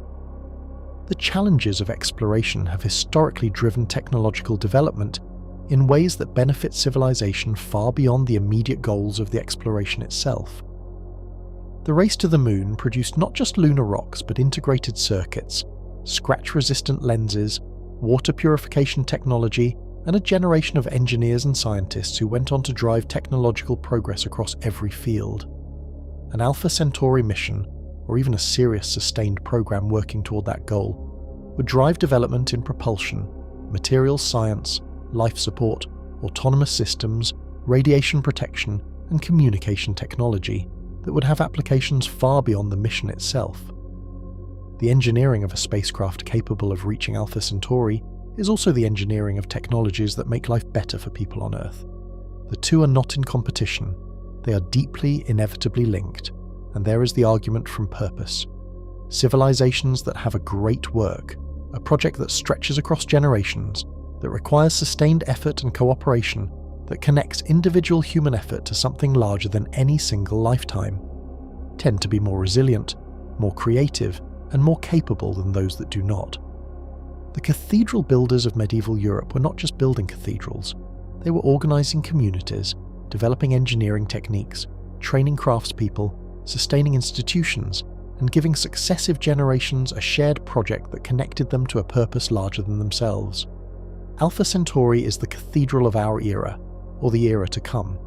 The challenges of exploration have historically driven technological development in ways that benefit civilization far beyond the immediate goals of the exploration itself. The race to the moon produced not just lunar rocks but integrated circuits, scratch-resistant lenses, water purification technology, and a generation of engineers and scientists who went on to drive technological progress across every field. An Alpha Centauri mission, or even a serious sustained program working toward that goal, would drive development in propulsion, materials science, life support, autonomous systems, radiation protection, and communication technology that would have applications far beyond the mission itself. The engineering of a spacecraft capable of reaching Alpha Centauri is also the engineering of technologies that make life better for people on Earth. The two are not in competition, they are deeply, inevitably linked, and there is the argument from purpose. Civilizations that have a great work, a project that stretches across generations, that requires sustained effort and cooperation, that connects individual human effort to something larger than any single lifetime, tend to be more resilient, more creative, and more capable than those that do not. The cathedral builders of medieval Europe were not just building cathedrals, they were organising communities, developing engineering techniques, training craftspeople, sustaining institutions, and giving successive generations a shared project that connected them to a purpose larger than themselves. Alpha Centauri is the cathedral of our era, or the era to come.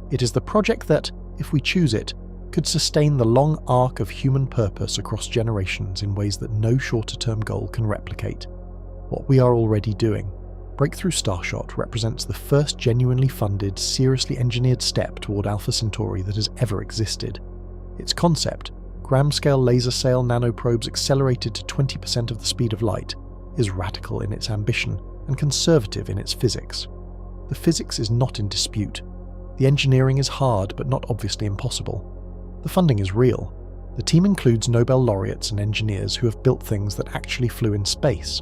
It is the project that, if we choose it, could sustain the long arc of human purpose across generations in ways that no shorter-term goal can replicate. What we are already doing, Breakthrough Starshot represents the first genuinely funded, seriously engineered step toward Alpha Centauri that has ever existed. Its concept, gram-scale laser sail nanoprobes accelerated to 20% of the speed of light, is radical in its ambition and conservative in its physics. The physics is not in dispute. The engineering is hard but not obviously impossible. The funding is real. The team includes Nobel laureates and engineers who have built things that actually flew in space.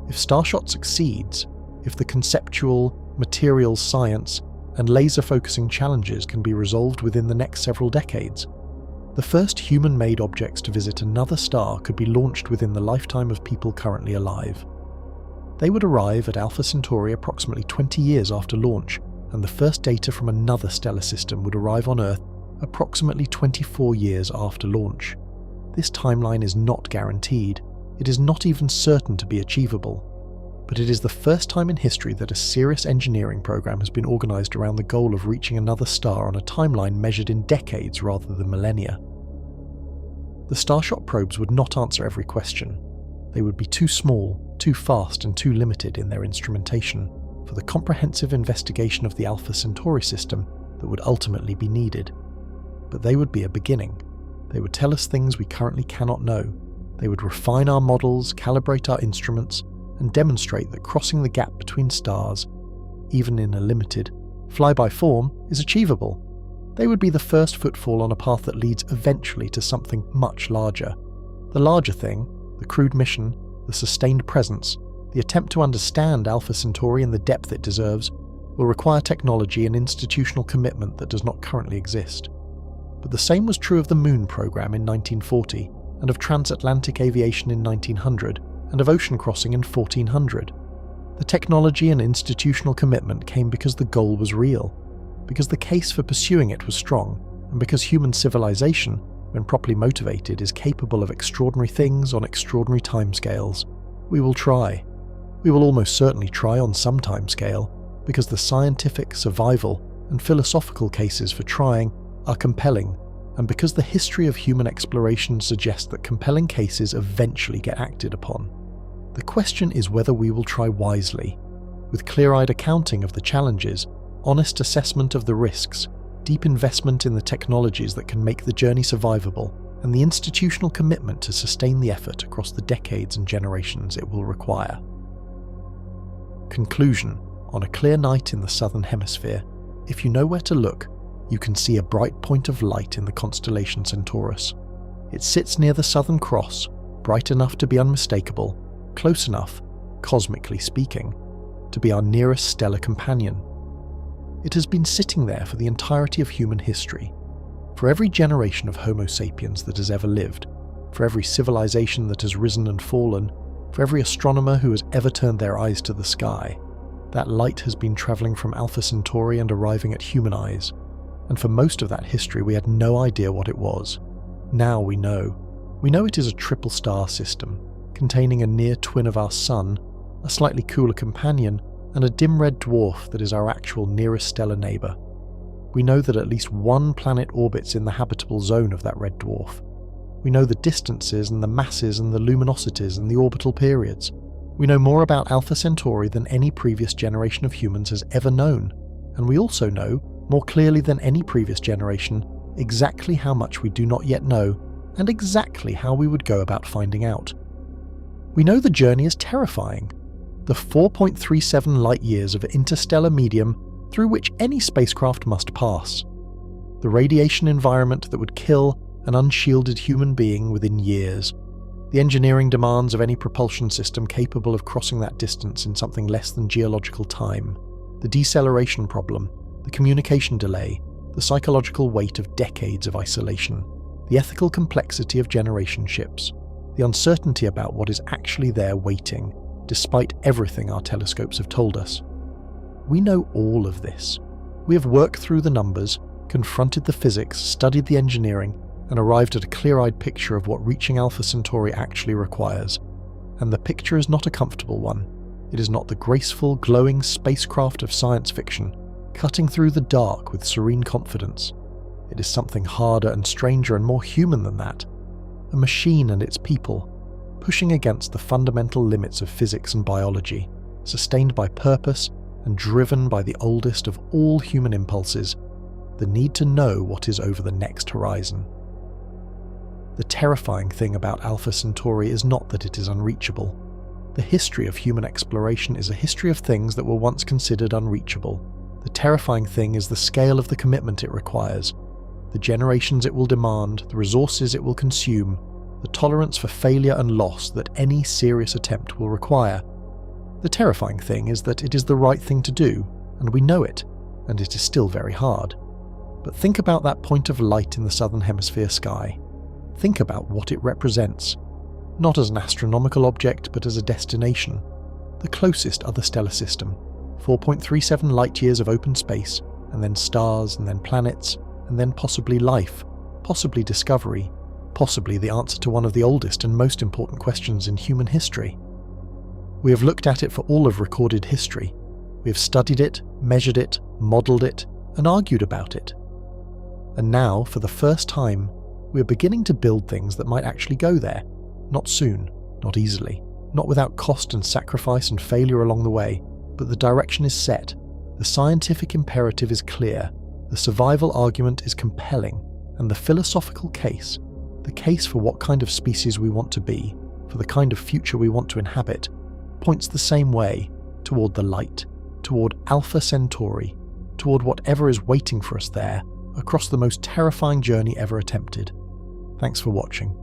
If Starshot succeeds, if the conceptual, materials science, and laser-focusing challenges can be resolved within the next several decades, the first human-made objects to visit another star could be launched within the lifetime of people currently alive. They would arrive at Alpha Centauri approximately 20 years after launch, and the first data from another stellar system would arrive on Earth approximately 24 years after launch. This timeline is not guaranteed. It is not even certain to be achievable. But it is the first time in history that a serious engineering program has been organised around the goal of reaching another star on a timeline measured in decades rather than millennia. The Starshot probes would not answer every question. They would be too small, too fast, and too limited in their instrumentation for the comprehensive investigation of the Alpha Centauri system that would ultimately be needed. But they would be a beginning. They would tell us things we currently cannot know. They would refine our models, calibrate our instruments, and demonstrate that crossing the gap between stars, even in a limited, fly-by form is achievable. They would be the first footfall on a path that leads eventually to something much larger. The larger thing, the crewed mission, the sustained presence, the attempt to understand Alpha Centauri in the depth it deserves, will require technology and institutional commitment that does not currently exist. But the same was true of the Moon program in 1940, and of transatlantic aviation in 1900, and of ocean crossing in 1400. The technology and institutional commitment came because the goal was real, because the case for pursuing it was strong, and because human civilization, when properly motivated, is capable of extraordinary things on extraordinary timescales. We will try. We will almost certainly try on some timescale, because the scientific, survival, and philosophical cases for trying are compelling, and because the history of human exploration suggests that compelling cases eventually get acted upon. The question is whether we will try wisely, with clear-eyed accounting of the challenges, honest assessment of the risks, deep investment in the technologies that can make the journey survivable, and the institutional commitment to sustain the effort across the decades and generations it will require. Conclusion. On a clear night in the southern hemisphere, if you know where to look, you can see a bright point of light in the constellation Centaurus. It sits near the Southern Cross, bright enough to be unmistakable, close enough, cosmically speaking, to be our nearest stellar companion. It has been sitting there for the entirety of human history, for every generation of Homo sapiens that has ever lived, for every civilization that has risen and fallen, for every astronomer who has ever turned their eyes to the sky. That light has been travelling from Alpha Centauri and arriving at human eyes, and for most of that history we had no idea what it was. Now we know. We know it is a triple star system, containing a near twin of our Sun, a slightly cooler companion, and a dim red dwarf that is our actual nearest stellar neighbour. We know that at least one planet orbits in the habitable zone of that red dwarf. We know the distances and the masses and the luminosities and the orbital periods. We know more about Alpha Centauri than any previous generation of humans has ever known, and we also know, more clearly than any previous generation, exactly how much we do not yet know, and exactly how we would go about finding out. We know the journey is terrifying. The 4.37 light-years of interstellar medium through which any spacecraft must pass. The radiation environment that would kill an unshielded human being within years. The engineering demands of any propulsion system capable of crossing that distance in something less than geological time. The deceleration problem, the communication delay, the psychological weight of decades of isolation, the ethical complexity of generation ships, the uncertainty about what is actually there waiting, despite everything our telescopes have told us. We know all of this. We have worked through the numbers, confronted the physics, studied the engineering, and arrived at a clear-eyed picture of what reaching Alpha Centauri actually requires. And the picture is not a comfortable one. It is not the graceful, glowing spacecraft of science fiction, cutting through the dark with serene confidence. It is something harder and stranger and more human than that. A machine and its people, pushing against the fundamental limits of physics and biology, sustained by purpose and driven by the oldest of all human impulses, the need to know what is over the next horizon. The terrifying thing about Alpha Centauri is not that it is unreachable. The history of human exploration is a history of things that were once considered unreachable. The terrifying thing is the scale of the commitment it requires, the generations it will demand, the resources it will consume, the tolerance for failure and loss that any serious attempt will require. The terrifying thing is that it is the right thing to do, and we know it, and it is still very hard. But think about that point of light in the southern hemisphere sky. Think about what it represents, not as an astronomical object but as a destination, the closest other stellar system, 4.37 light-years of open space, and then stars, and then planets, and then possibly life, possibly discovery, possibly the answer to one of the oldest and most important questions in human history. We have looked at it for all of recorded history. We have studied it, measured it, modelled it, and argued about it. And now, for the first time, we are beginning to build things that might actually go there. Not soon, not easily, not without cost and sacrifice and failure along the way, but the direction is set, the scientific imperative is clear, the survival argument is compelling, and the philosophical case, the case for what kind of species we want to be, for the kind of future we want to inhabit, points the same way, toward the light, toward Alpha Centauri, toward whatever is waiting for us there, across the most terrifying journey ever attempted. Thanks for watching.